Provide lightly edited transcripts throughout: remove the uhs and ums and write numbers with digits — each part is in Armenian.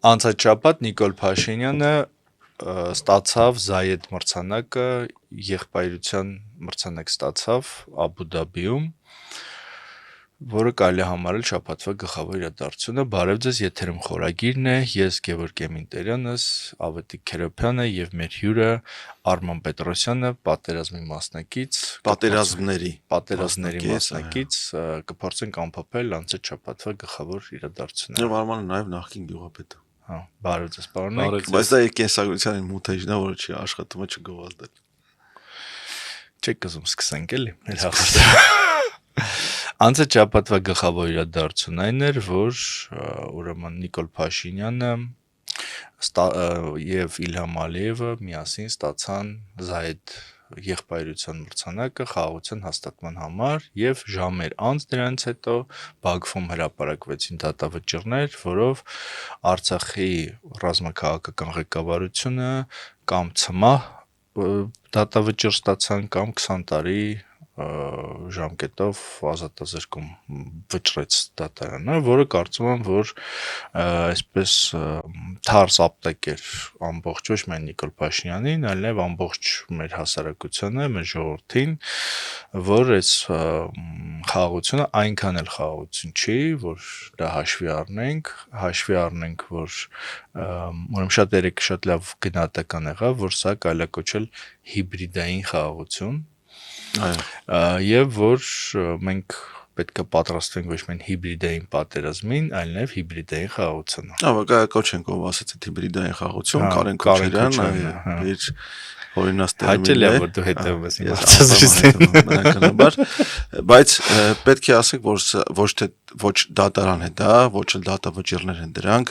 Անցած շաբաթ Նիկոլ Փաշինյանը ստացավ Զայեդ մրցանակը, եղբայրության մրցանակ ստացավ Աբու Դաբիում, որը կարելի է համարել շաբաթվա գլխավոր իրադարձությունը։ Բարև ձեզ, եթերում խորագիրն է, ես Գևորգ Էմինտերյանս, Ավետիք Քերոփյանը եւ մեր հյուրը Արման Պետրոսյանը, պատերազմի մասնակից, պատերազմների մասնակից, կփորձենք ամփոփել անցած շաբաթվա գլխավոր իրադարձությունները։ Եվ Արմանը նաեւ նախկին գյուղապետ։ Հա, բարև ձեզ, պարոններ։ Բայց դա կենսագրության մութեջն է, որը չի աշխատում է չգովազդել։ Չեք ուզում սկսենք էլի մեր հաղորդումը։ Անցած շաբաթվա գլխավոր իրադարձությունն այն էր, որ ուրեմն Նիկոլ Փաշինյանը եւ Իլհամ Ալիևը միասին ստացան Զայեդ եղբայրության մրցանակը խաղաղության հաստատման համար եւ ժամեր անց դրանից հետո Բաքվում հրապարակվեցին դատավճիռներ, որով Արցախի ռազմաքաղաքական ղեկավարությունը կամ ցմահ դատավճիռ ստացան կամ 20 տարի ժամկետով ազատազրկում վճռեց դատարանը, որը կարծում եմ, որ այսպես թարս ապտակ էր ամբողջ ոչ միայն Նիկոլ Փաշինյանին, այլև ամբողջ մեր հասարակությանը, մեր ժողովրդին, որ այս խաղաղությունը այնքան էլ խաղաղություն չի, որ դա հաշվի առնենք, որ ուրեմն շատ լավ գնահատական եղավ, որ սա կարելի է կոչել հիբրիդային խաղաղություն, եւ որ մենք պետք է պատրաստվենք ոչ միայն հիբրիդային պատերազմին, այլև հիբրիդային խաղաղությանը։ Կոչենք, ով ասաց այդ հիբրիդային խաղաղություն, Կարեն Քոչարյանը, իր օրինակ հաճելի է, որ դու հետևում ես իմ հարցազրույցներին, բայց պետք է ասենք, որ ոչ դատարան է դա, ոչ էլ դատավճիռներ են դրանք,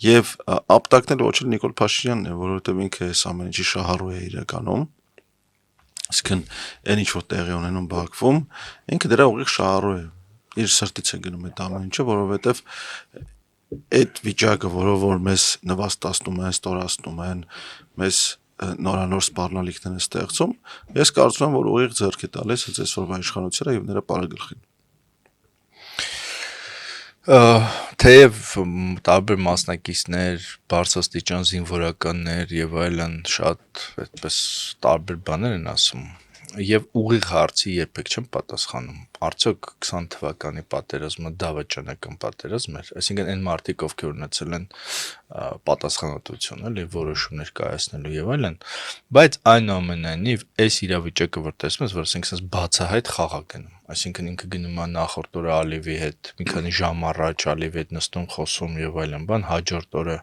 եւ ապտակն էլ ոչ էլ Նիկոլ Փաշինյանն է, որովհետեւ ինքը այս ամեն ինչի շահառու է իրականում։ Այսինքն այն ինչ որ տեղի ունենում Բաքվում, ինքը դրա ուղիղ շահառու է, իր սրտից է գնում այդ ամեն ինչը, որովհետև այդ վիճակը, որով որ մեզ նվաստացնում են, ստորացնում են, մեզ նորանոր սպառնալիքներ են ստեղծում, ես կարծում եմ, որ ուղիղ ձեռք է տալիս հենց այսօրվա իշխանությունը եւ նրա պարագլխին։ Թեև տարբեր մասնակիցներ, բարձրաստիճան զինվորականներ եւ այլն շատ այդպես տարբեր բաներ են ասում եւ ուղիղ հարցի երբեք չեն պատասխանում։ Արդյոք 20 թվականի պատերազմը դավաճանական պատերազմ էր, այսինքն այն մարդիկ, ովքեր ունեցել են պատասխանատվություն, էլի որոշումներ կայացնելու եւ այլն, բայց այնուամենայնիվ այս իրավիճակը որ տեսնում ես, որ ասենք բացահայտ խաղ է գնում, այսինքն ինքը գնում է նախորդ օրը Ալիևի հետ, մի քանի ժամ առաջ Ալիևի հետ նստում, խոսում եւ այլն բան, հաջորդ օրը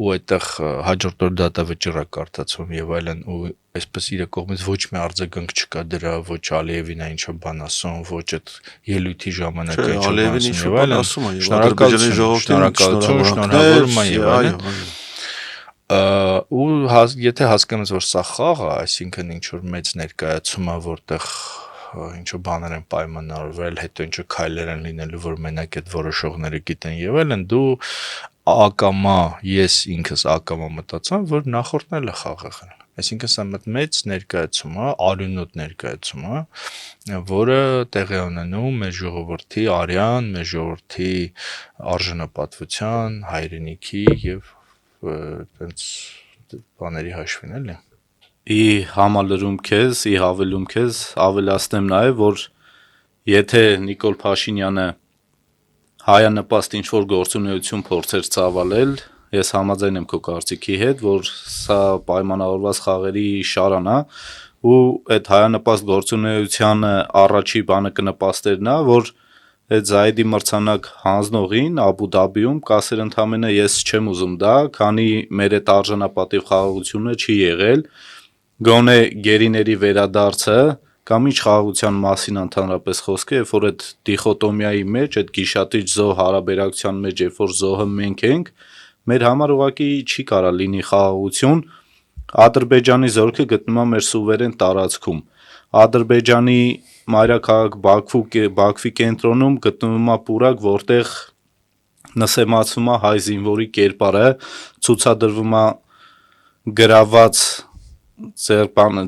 ու այդտեղ հաջորդ օրը դատավճիռ է կարդացվում եւ այլն, ու այսպես իր կողմից ոչ մի արձագանք չկա դրա, ոչ Ալիևին այն ինչ բան ասում, ոչ այդ ելույթի ժամանակ ինչ բան ասում եւ այլն, ու եթե հասկանաս, որ սա խաղ է, այսինքն ինչ որ մեծ ներկայացում է, որտեղ ինչ-որ բաներ են պայմանավորվել, հետո ինչ-որ քայլեր են լինելու, որ մենակ այդ որոշողները գիտեն եւ այլն, դու ակամա, ես ինքս ակամա մտածում, որ նախորդն էլ է խաղ եղել։ Այսինքն սա մեծ ներկայացում է, արյունոտ ներկայացում է, որը տեղի ունենում մեր ժողովրդի արյան, մեր ժողովրդի արժանապատվության, հայրենիքի եւ այդպես բաների հաշվին էլի։ Ի համալրում քեզ, ի հավելում քեզ, ավելացնեմ նաև, որ եթե Նիկոլ Փաշինյանը հայանպաստ ինչ-որ գործունեություն փորձեր ծավալել, ես համաձայն եմ քո կարծիքի հետ, որ սա պայմանավորված խաղերի շարան է, ու այդ հայանպաստ գործունեությանը առաջի բանը կնպաստեր նա, որ այդ Զայեդի մրցանակ հանձնողին Աբու Դաբիում կասեր ընդամենը ես չեմ ուզում դա, քանի մեր այդ արժանապատիվ խաղաղությունը չի եղել, գոնե գերիների վերադարձը կամ ինչ խաղաղության մասին ընդհանրապես խոսքը, երբ որ այդ դիխոտոմիայի մեջ, այդ գիշատիչ զոհ հարաբերակցության մեջ, երբ որ զոհը մենք ենք, մեր համար ուղղակի չի կարա լինի խաղաղություն, Ադրբեջանի զորքը գտնում է մեր սուվերեն տարածքում, Ադրբեջանի մայրաքաղաք Բաքվի կենտրոնում գտնվում է պուրակ, որտեղ նսեմացվում է հայ զինվորի կերպարը, ցուցադրվում է գրաված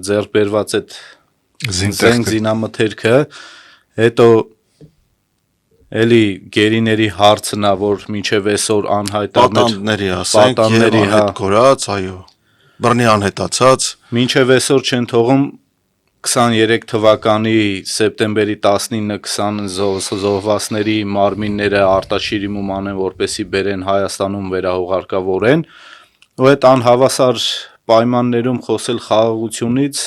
ձեռբերված այդ զինամթերքը, հետո Էլի գերիների հարցն է, որ մինչև այսօր անհայտ է Պատանդների ասենք, եւ անհետ կորած, այո, բռնի անհետացած, մինչև այսօր չեն թողում 23 թվականի սեպտեմբերի 19-20 զոհվածների մարմինները արտաշիրիմում անեն, որպեսի բերեն Հայաստանում վերահուղարկավորեն, ու այդ անհավասար պայմաններում խոսել խաղաղությունից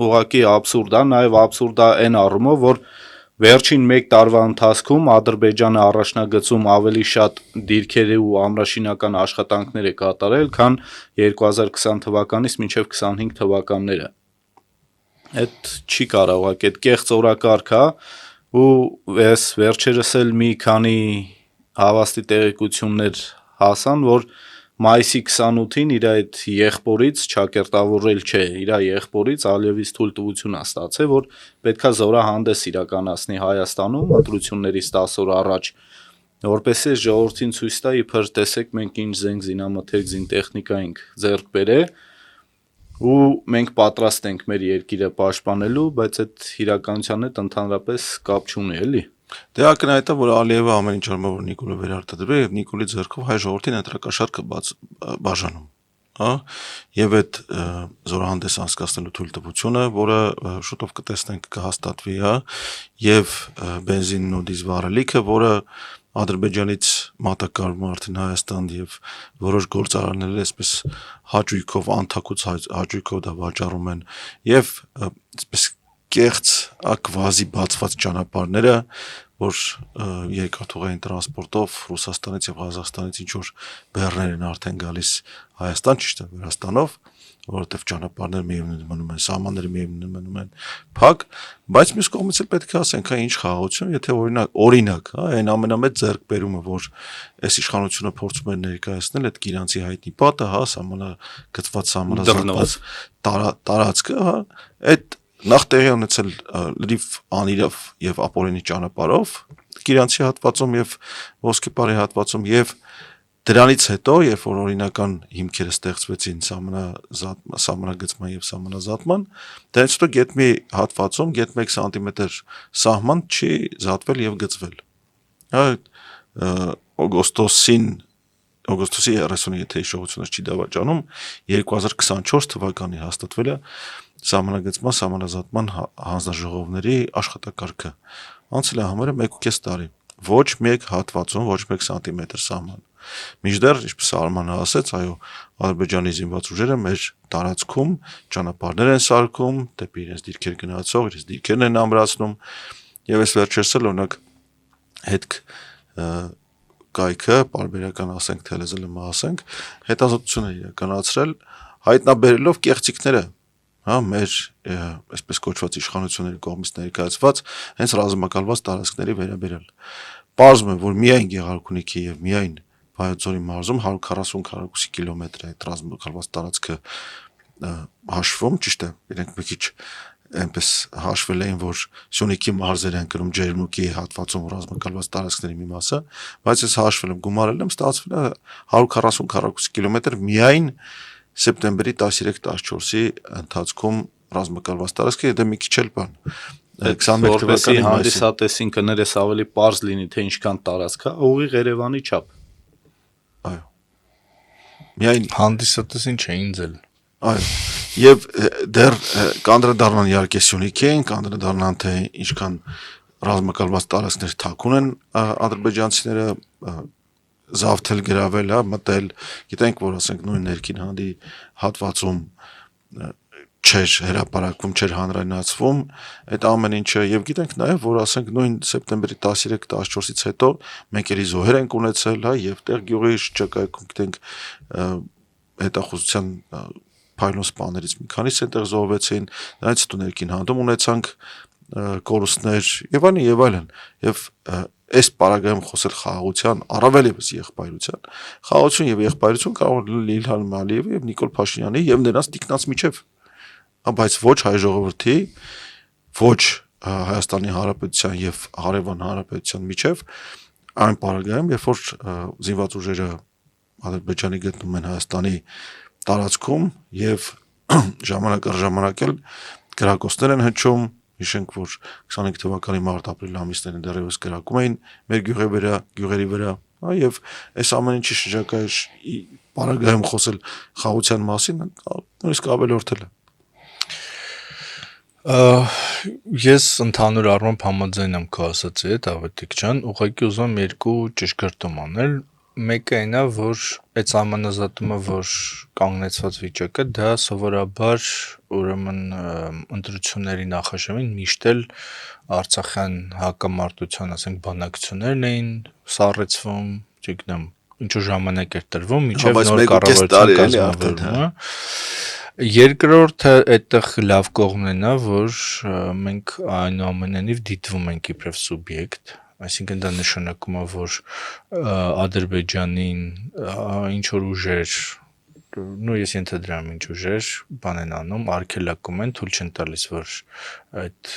ուղղակի աբսուրդ է, նաև աբսուրդ է այն առումով, որ վերջին 1 տարվա ընթացքում Ադրբեջանը առաջնագծում ավելի շատ դիրքերի ու ամրաշինական աշխատանքներ է կատարել, քան 2020 թվականից մինչև 25 թվականները։ Այդ չի կարող, այդ կեղծ օրակարգ է, ու ես վերջերս էլ մի քանի հավաստի տեղեկություններ հասան, որ մայիսի 28-ին իր այդ եղբորից չակերտավորել չէ, իր եղբորից Ալիևից թույլտվություն է ստացել, որ պետքա զորահանդես իրականացնի Հայաստանում ընտրություններից 10 օր առաջ, որպեսզի ժողովրդին ցույց տա, իբր տեսեք մենք ինչ զենք զինամթերք զինտեխնիկա ենք ձեռք բերել, ու մենք պատրաստ ենք մեր երկիրը պաշտպանելու, բայց այդ իրականության հետ ընդհանրապես կապ չունի, էլի։ Դե ակնհայտ է, որ Ալիևը ամեն ինչ անում է, որ Նիկոլը վերարտադրվի, եւ Նիկոլի ձեռքով հայ ժողովրդին ընտրակաշառքը բաժանում, հա, եւ այդ զորահանդես անցկացնելու թույլտվությունը, որը շուտով կտեսնենք կհաստատվի, հա, եւ բենզինն ու դիզվառելիքը, որը Ադրբեջանից մատակարարում արդեն Հայաստան եւ որոշ գործարաններ այսպես հաճույքով, անթակուց հաճույքով դա վաճառում են եւ այսպես կեղծ ակվազի բացված ճանապարհները, որ երկաթուղային տրանսպորտով Ռուսաստանից եւ Ղազախստանից ինչ որ բեռներ են արդեն գալիս Հայաստան, ճիշտ է, Վրաստանով, որովհետեւ ճանապարհները միևնույն մնում են, սահմանները միևնույն մնում են փակ, բայց մյուս կողմից էլ պետք է ասենք, հա, ինչ խաղաղություն, եթե օրինակ, հա, այն ամենամեծ ձեռքբերումը, որ այս իշխանությունը փորձում է ներկայացնել, այդ Գիրանցի հայտնի պատը, հա, գծված սահմանազատված տարածքը, հա, այդ նախ տեղի ունեցել լրիվ անիրավ եւ ապօրինի ճանապարհով Գիրանցի հատվածում եւ Ոսկեպարի հատվածում եւ դրանից հետո երբ որ օրինական հիմքերը ստեղծվեցին սահմանագծման եւ սահմանազատման դրանից հետո գետ մի հատվածում գետ 1 սանտիմետր սահման չի զատվել եւ գծվել հա օգոստոսի 30-ը եթե հիշողությունս չի դավաճանում 2024 թվականի հաստատվել է սահմանագծման սահմանազատման հանձնաժողովների աշխատակարգը անցել է համարը 1.5 տարի ոչ մեկ հատվածում ոչ մեկ սանտիմետր սահման Մինչդեռ, ինչպես Արմանը ասեց, այո, Ադրբեջանի զինված ուժերը մեր տարածքում ճանապարհներ են սարքում, դեպի իրենց դիրքեր գնացող, իրենց դիրքերն են ամրացնում, եւ այս վերջերս էլ օրինակ հետք կայքը, պարբերական ասենք, թելեզելը ասենք, հետազոտություն է իրականացրել, հայտնաբերելով կեղծիքները, հա, մեր այսպես կոչված իշխանությունների կողմից ներկայացված հենց ռազմակալված տարածքների վերաբերյալ։ Պարզվում է, որ միայն Գեղարքունիքի եւ միայն Վայոց ձորի մարզում 140 կիլոմետր է այդ ռազմակալված տարածքը հաշվում, ճիշտ է, իրենք մի քիչ այնպես հաշվել էին, որ Սյունիքի մարզեր են կրում Ջերմուկի հատվածում ռազմակալված տարածքների մի մասը, բայց ես հաշվել եմ, գումարել եմ, ստացվել է 140 կիլոմետր միայն սեպտեմբերի 13-14-ի ընթացքում ռազմակալված տարածքը, դա մի քիչ էլ բան 21 թվականի հանդիսատեսին կներես ավելի պարզ լինի, թե ինչքան տարածք է, ուղիղ Երևանի չափ։ Այո։ Միայն հանդիսատեսին չէին ձել։ Այո։ Եվ դեռ կանդրադառնան իհարկե Սյունիքին, կանդրադառնան թե ինչքան ռազմակալված տարածքներ թաքուն են ադրբեջանցիները զավթել գրավել, հա, մտել, գիտենք, որ ասենք նույն ներքին հանդի հատվածում չէր հրապարակվում, չէր հանրայնացվում, այդ ամեն ինչը եւ գիտենք նաեւ, որ ասենք նույն սեպտեմբերի 13-14-ից հետո մենք էլի զոհեր ենք ունեցել, հա, եւ տեղ գյուղի շրջակայքում գիտենք հետախուզության փայլուն սպաներից մի քանիսը այնտեղ զոհվեցին, դրանից հետո ներքին հանդում ունեցանք կորուստներ եւ այլն եւ այս պարագայում խոսել խաղաղության, առավել եւս եղբայրության, խաղաղություն եւ եղբայրություն կարող է Իլհամ Ալիևի եւ Նիկոլ Փաշինյանի եւ նրանց տիկնած միջև, բայց ոչ հայ ժողովրդի, ոչ Հայաստանի Հանրապետության եւ Հարևան Հանրապետության միջև այն պարագայում, երբ որ զինված ուժերը Ադրբեջանի գտնում են Հայաստանի տարածքում եւ ժամանակ առ ժամանակ էլ գրակոստներ են հնչում Հիշենք, որ 25 թվականի մարտ-ապրիլ ամիսներին դեռևս կրակում էին մեր գյուղերի վրա, եւ այս ամեն ինչի շրջակայքի պարագայում խոսել խաղաղության մասին նույնիսկ ավելորդել է։ Ես ընդհանուր առմամբ համաձայն եմ քո ասածի հետ, Ավետիք ջան, ուղղակի ուզում եմ երկու ճշգրտում անել։ Մեկը այն է, որ այդ համանազատումը, որ կանգնեցված վիճակը, դա սովորաբար ուրեմն ընտրությունների նախաշեմին միշտ էլ Արցախյան հակամարտության, ասենք, բանակցություններն էին սառեցվում, չգիտեմ, ինչ որ ժամանակ էր տրվում, մինչև նոր կառավարության կազմավորումը։ Երկրորդը այդտեղ լավ կողմն է, որ մենք այնուամենայնիվ դիտվում ենք իբրև սուբյեկտ, այսինքն դա նշանակում է, որ Ադրբեջանին ինչ որ ուժեր, ես ենթադրում ինչ ուժեր բան են անում, արգելակում են, թույլ չեն տալիս, որ այդ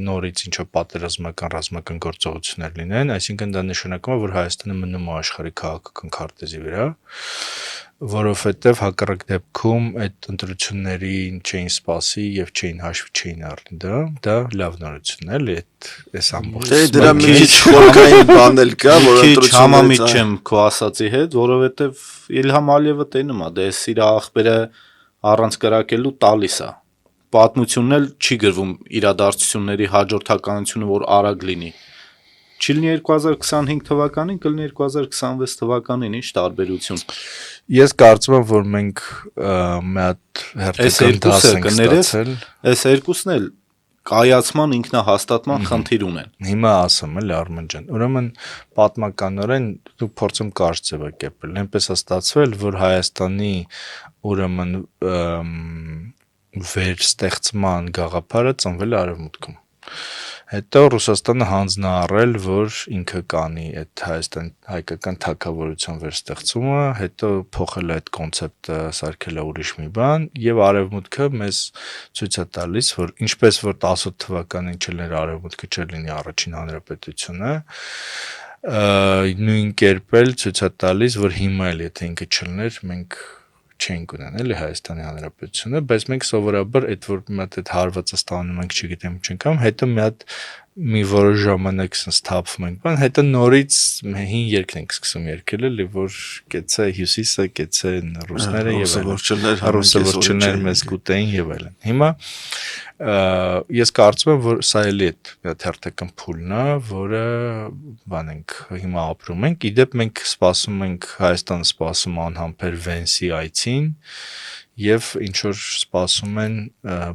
նորից ինչ որ պատերազմական ռազմական գործողություններ լինեն, այսինքն դա նշանակում է, որ Հայաստանը մնում է աշխարհի քաղաքական քարտեզի վրա, որովհետև հակառակ դեպքում այդ ընտրություններին չէին սպասի եւ հաշվի չէին առնի դա լավ նորություն է, այս ամբողջ դրա մի քիչ խորքային բան էլ կա, որ ընտրություններից համամիտ չեմ քո ասացի հետ, որովհետև Իլհամ Ալիևը տենում է, դե իր աղբերը առանց կրակելու տալիս է։ Պատմությունն էլ չի գրվում իրադարձությունների հաջորդականությունը, որ արագ լինի։ Չի լինի 2025 թվականին, կլինի 2026 թվականին, ինչ տարբերություն։ Ես կարծում եմ, որ մենք մի հատ հերթական դաս ենք ստացել։ Այս երկուսն էլ կայացման ինքնահաստատման խնդիր ունեն։ Հիմա ասեմ էլ Արմեն ջան, ուրեմն պատմականորեն դու փորձում կարճ ձևակերպել, այնպես է ստացվել, որ Հայաստանի ուրեմն վերստեղծման գաղափարը ծնվել է Արևմուտքում։ Հետո Ռուսաստանը հանձնարարել, որ ինքը կանի այդ հայկական թագավորության վերստեղծումը, հետո փոխել է այդ կոնցեպտը, սարքել է ուրիշ մի բան, եւ Արևմուտքը մեզ ցույց է տալիս, որ ինչպես որ 18 թվականին չլիներ Արևմուտքը, չլինի Առաջին հանրապետությունը, նույն կերպ էլ ցույց է տալիս, որ հիմա էլ եթե ինքը չլիներ, մենք չենք ունենալ Հայաստանի Հանրապետությունը, բայց մենք սովորաբար այդ որ մի հատ այդ հարվածը ստանում ենք, չգիտեմ ինչ կամ հետո մի որոշ ժամանակ sense թափվում ենք, բան, հետո նորից հին երգն ենք սկսում երգել, էլի որ կեցե հյուսիսը, կեցե ռուսները եւ ռուսավորչներ մեզ կուտեին եւ այլն։ Հիմա ես կարծում եմ, որ սա էլի այդ հերթական փուլն է, որը բան ենք հիմա ապրում ենք։ Իդեպ մենք սպասում ենք, Հայաստանը սպասում անհամբեր Վենսի այցին եւ ինչ որ սպասում են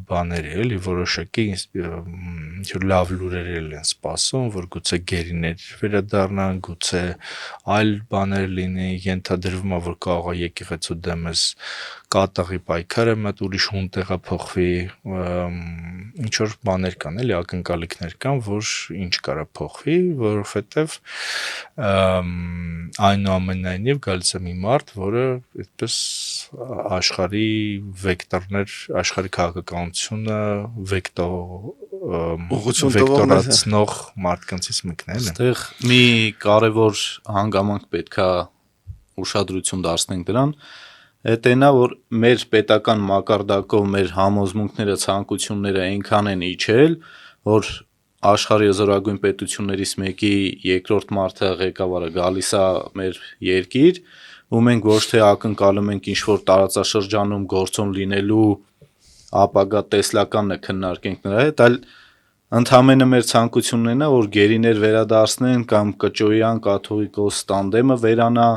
բաներ էլի որոշակի ինչ որ լավ լուրեր են սպասում, որ գուցե գերիներ վերադառնան, գուցե այլ բաներ լինի, ենթադրվում է, որ կարող է եկեղեցու դեմս կատաղի պայքարը մտ ուրիշ հուն տեղափոխվի, ինչ որ բաներ կան, էլի ակնկալիքներ կան, որ ինչ կարա փոխվի, որովհետև այնուամենայնիվ գալիս է մի մարդ, որը այդպես աշխարհի վեկտորներ, աշխարհի քաղաքականությունը վեկտորացնող մարդկանցից մեկն է։ Այստեղ մի կարևոր հանգամանք պետքա ուշադրություն դարձնենք դրան, այդ այնա, որ մեր պետական մակարդակով մեր համոզմունքները, ցանկությունները այնքան են իջել, որ աշխարհի զորագույն պետություններից մեկի երկրորդ մարդը ղեկավարը գալիս է մեր երկիր, ու մենք ոչ թե ակնկալում ենք ինչ-որ տարածաշրջանում գործոն լինելու ապագա տեսլականն է քննարկենք նրա հետ, այլ ընդհանրապես մեր ցանկությունն է, որ գերիներ վերադարձնեն կամ կճոյան կաթողիկոս տանդեմը վերանա,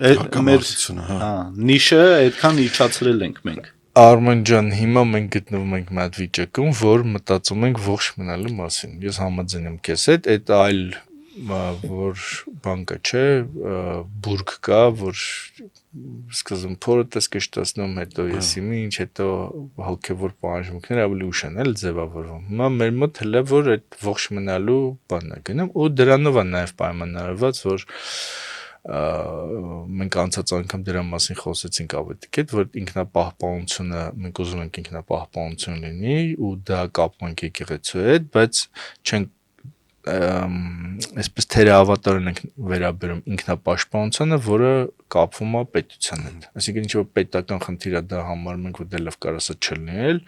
մեր նիշը այդքան իջացրել ենք մենք։ Արմեն ջան, հիմա մենք գտնվում ենք մի հատ վիճակում, որ մտածում ենք ողջ մնալու մասին։ Ես համաձայն եմ քեզ հետ, այդ այլ որ բան կա, չէ, բուրգ կա, որ սկզբում փորը տեսկշտացնում, հետո եսիմի, ինչ հետո հոգևոր պահանջմունքները ավելի ուշ են էլ ձևավորվում։ Հիմա մեր մոտ հələ որ այդ ողջ մնալու բանն է գնում, ու դրանով է նաև պայմանավորված, որ մենք անցած անգամ դրա մասին խոսեցինք ավետիք հետ, որ ինքնապահպանությունը, մենք ուզում ենք ինքնապահպանություն լինի ու դա կապում ենք եկեղեցու հետ, բայց չենք այսպես թերահավատորեն ենք վերաբերում ինքնապաշտպանությանը, որը կապվում է պետության հետ։ Այսինքն ինչ որ պետական խնդիր է, դա համարում ենք, որ դե լավ կարա սա չլինել,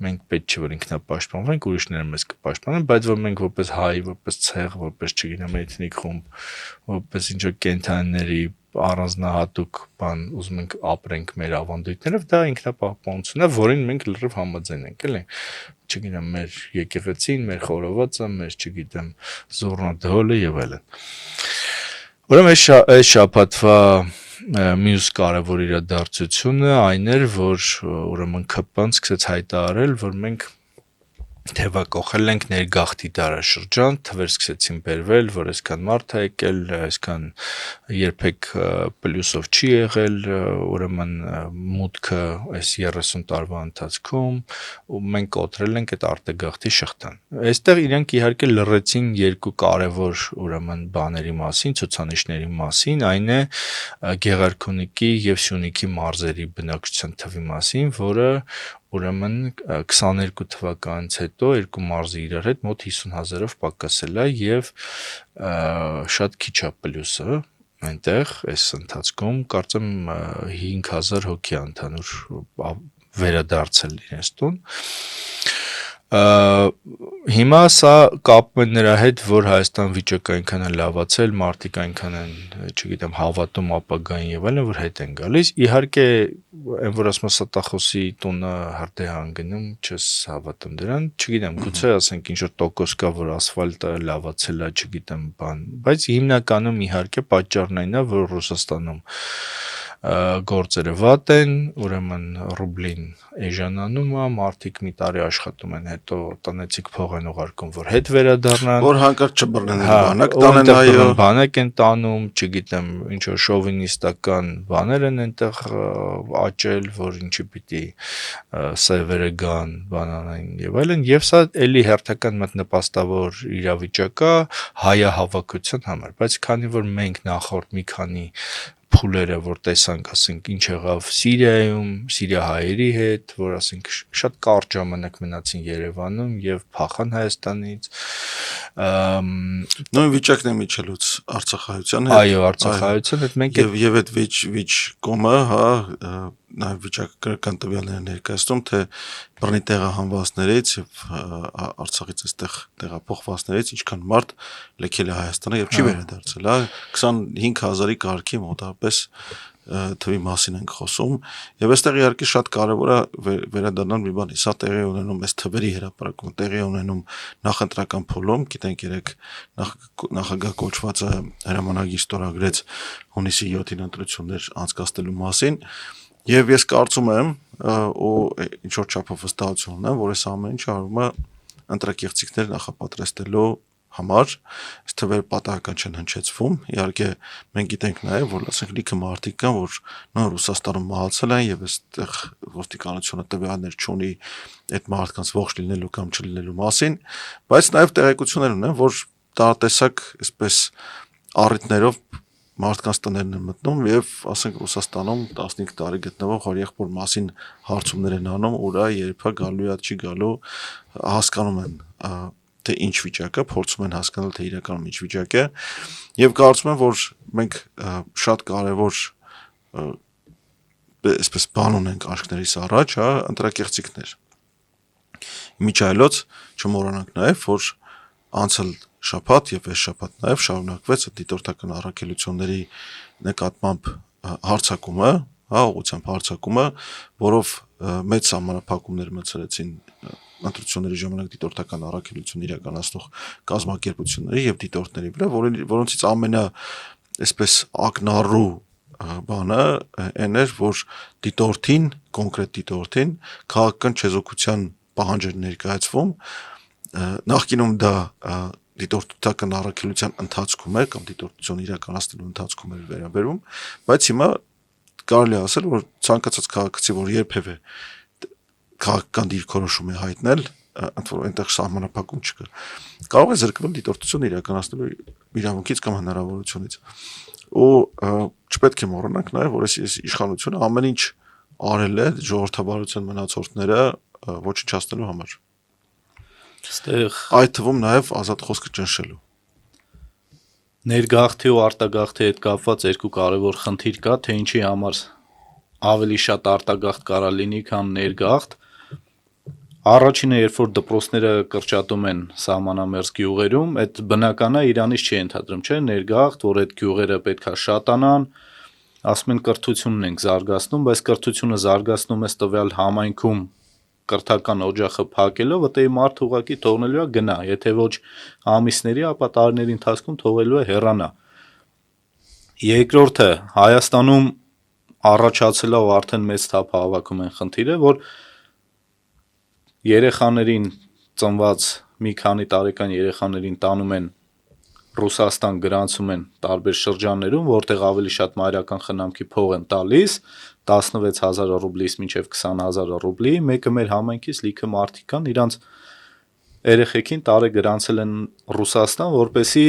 մենք պետք չէ որ ինքնապաշտպանվենք, ուրիշները մեզ կպաշտպանեն, բայց որ մենք որպես հայ, որպես ցեղ, որպես չգիտեմ էթնիկ խումբ, որպես ինչ որ կենթանիների առանձնահատուկ բան ուզում ենք ապրենք մեր ավանդույթներով, դա ինքնապահպանությունն է, որին մենք լրիվ համաձայն ենք, էլի։ Չգիտեմ, մեր եկեղեցին, մեր խորովածը, մեր, չգիտեմ, զոռնադհոլը եւ այլն։ Ուրեմն այս շաբաթվա մյուս կարևոր իրադարձությունը այն էր, որ ուրեմն ԿՊ-ն սկսեց հայտարարել, որ մենք թևակողել ենք ներգաղթի դարաշրջան, թվեր սկսեցին բերվել, որ այսքան մարդ է եկել, այսքան երբեք պլյուսով չի եղել, ուրեմն մուտքը այս 30 տարվա ընթացքում ու մենք կոտրել ենք այդ արտագաղթի շղթան։ Այստեղ իրենք իհարկե լռեցին երկու կարևոր ուրեմն բաների մասին, ցուցանիշների մասին, այն է Գեղարքունիքի եւ Սյունիքի մարզերի բնակչության թվի մասին, որը ուրեմն 22 թվականից հետո երկու մարզի իրար հետ մոտ 50,000-ով պակասել է եւ շատ քիչ է պլյուսը այնտեղ այս ընթացքում կարծեմ 5,000 հոգի ընդհանուր վերադարձել իրենց տուն հիմա սա կապում է նրա հետ, որ Հայաստան վիճակը այնքան է լավացել, մարդիկ այնքան են, չգիտեմ, հավատում ապագային եւ այլն, որ հետ են գալիս։ Իհարկե, այն որ ասում ստախոսի տունը հրդեհան գնում, չես հավատում դրան, չգիտեմ, գուցե ասենք ինչ որ տոկոս կա, որ ասֆալտը լավացել է, չգիտեմ, բան, բայց հիմնականում իհարկե պատճառն այն է, որ Ռուսաստանում գործերը վատ են, ուրեմն ռուբլին էժանանում է, մարդիկ մի տարի աշխատում են, հետո տնեցիկ փող են ուղարկում, որ հետ վերադառնան, որ հանկարծ չբռնեն բանակ տանեն, այո, բանակ են տանում, չգիտեմ, ինչ որ շովինիստական բաներ են այնտեղ աճել, որ ինչի պիտի սևերը գան, բանանային եւ այլն, եւ սա էլի հերթական մտնպաստավոր իրավիճակ է հայահավաքության համար, բայց քանի որ մենք նախորդ մի քանի փուլերը, որ տեսանք, ասենք, ինչ եղավ Սիրիայում, սիրիահայերի հետ, որ ասենք շատ կարճ ժամանակ մնացին Երևանում եւ փախան Հայաստանից։ Նույն վիճակն է միջելուց Արցախահայության հետ։ Այո, Արցախահայության հետ մենք եւ այդ վիճ կոմը, հա, նաեւ վիճակագրական տվյալները ներկայացնում, թե բռնի տեղահանվածներից եւ Արցախից այստեղ տեղափոխվածներից ինչքան մարդ լքել է Հայաստանը եւ չի վերադարձել, հա, 25,000-ի կարգի մոտավորապես թվի մասին ենք խոսում եւ այստեղ իհարկե շատ կարեւոր է վերադառնալ մի բանի, սա տեղի ունենում այս թվերի հրապարակում, տեղի ունենում նախընտրական փուլում, գիտենք երեք նախագահ կոչվածը հրամանագիր ստորագրեց հունիսի 7-ին ընտրություններ անցկացնելու մասին եւ ես կարծում եմ ու ինչ որ չափով վստահություն ունեմ, որ այս ամեն ինչը արվում է ընտրակեղծիքներ նախապատրաստելու համար, այս թվերը պատահական չեն հնչեցվում, իհարկե մենք գիտենք նաև, որ ասենք լիքը մարդիկ կան, որ նոր Ռուսաստանում մահացել են եւ այստեղ ոստիկանությունը տվյալներ չունի այդ մարդկանց ողջ լինելու կամ չլինելու մասին, բայց նաև տեղեկություններ ունեն, որ տարատեսակ այսպես առիթներով մարդկանց տներն են մտնում եւ ասենք Ռուսաստանում 15 տարի գտնվող հորեղբոր մասին հարցումներ են անում, ուրա երբ է գալու է, չի գալու, հասկանում են թե ինչ վիճակ է, փորձում են հասկանալ թե իրականում ինչ վիճակ է եւ կարծում եմ, որ մենք շատ կարեւոր այսպես բան ունենք աչքներիս առաջ, հա, ընտրակեղծիքներ։ Միջայլոց չմոռանանք նաեւ, որ անցել շաբաթ եւ այս շաբաթ նաեւ շարունակվեց դիտորդական առաքելությունների նկատմամբ հարձակումը, հա, ուղղությամբ հարձակումը, որով մեծ համանախապակումներ մցրեցին ընտրությունների ժամանակ դիտորդական առաքելություն իրականացնող կազմակերպությունների եւ դիտորդների վրա, որոնցից ամենա այսպես ակնառու բանը այն էր, որ դիտորդին, կոնկրետ դիտորդին քաղաքական չեզոքության պահանջ էր ներկայացվում, նախկինում դա դիտորդական առաքելության ընթացքում էր կամ դիտորդություն իրականացնելու ընթացքում էր վերաբերում, բայց հիմա կարելի է ասել, որ ցանկացած քաղաքացի, որ երբևէ քաղաքական դիրքորոշում է հայտնել, ընդ որում այնտեղ սահմանափակում չկա, կարող է զրկվել դիտորդություն իրականացնելու իրավունքից կամ հնարավորությունից։ Ու չպետք է մոռանանք նաև, որ այս իշխանությունը ամեն ինչ արել է ժողովրդավարության մնացորդները ոչնչացնելու համար։ Այստեղ Այդ թվում նաև ազատ խոսքը ճնշելու։ ներգաղթի ու արտագաղթի հետ կապված երկու կարևոր խնդիր կա, թե ինչի համար ավելի շատ արտագաղթ կարա լինի, քան ներգաղթ։ Առաջինը, երբ որ դպրոցները կրճատում են սահմանամերձ գյուղերում, այդ բնական է, իրանից չի ենթադրում, չէ՞, ներգաղթ, որ այդ գյուղերը պետքա շատանան, ասում են կրթությունն ենք զարգացնում, բայց կրթությունը զարգացնում է տվյալ համայնքում կրթական օջախը փակելով, որտեղ մարդը ուղղակի թողնելու է գնա, եթե ոչ ամիսների, ապա տարիների ընթացքում թողելու է հեռանա։ Երկրորդը, Հայաստանում առաջացել է ու արդեն մեծ թափ հավաքում են խնդիրը, որ երեխաներին ծնված մի քանի տարեկան երեխաներին տանում են Ռուսաստան, գրանցում են տարբեր շրջաններում, որտեղ ավելի շատ մայրական խնամքի փող են տալիս, 16,000 ռուբլից մինչև 20,000 ռուբլի, մեկը մեր համայնքից լիքը մարդիկ կան, իրանց երեխեքին տարե գրանցել են Ռուսաստան, որպեսզի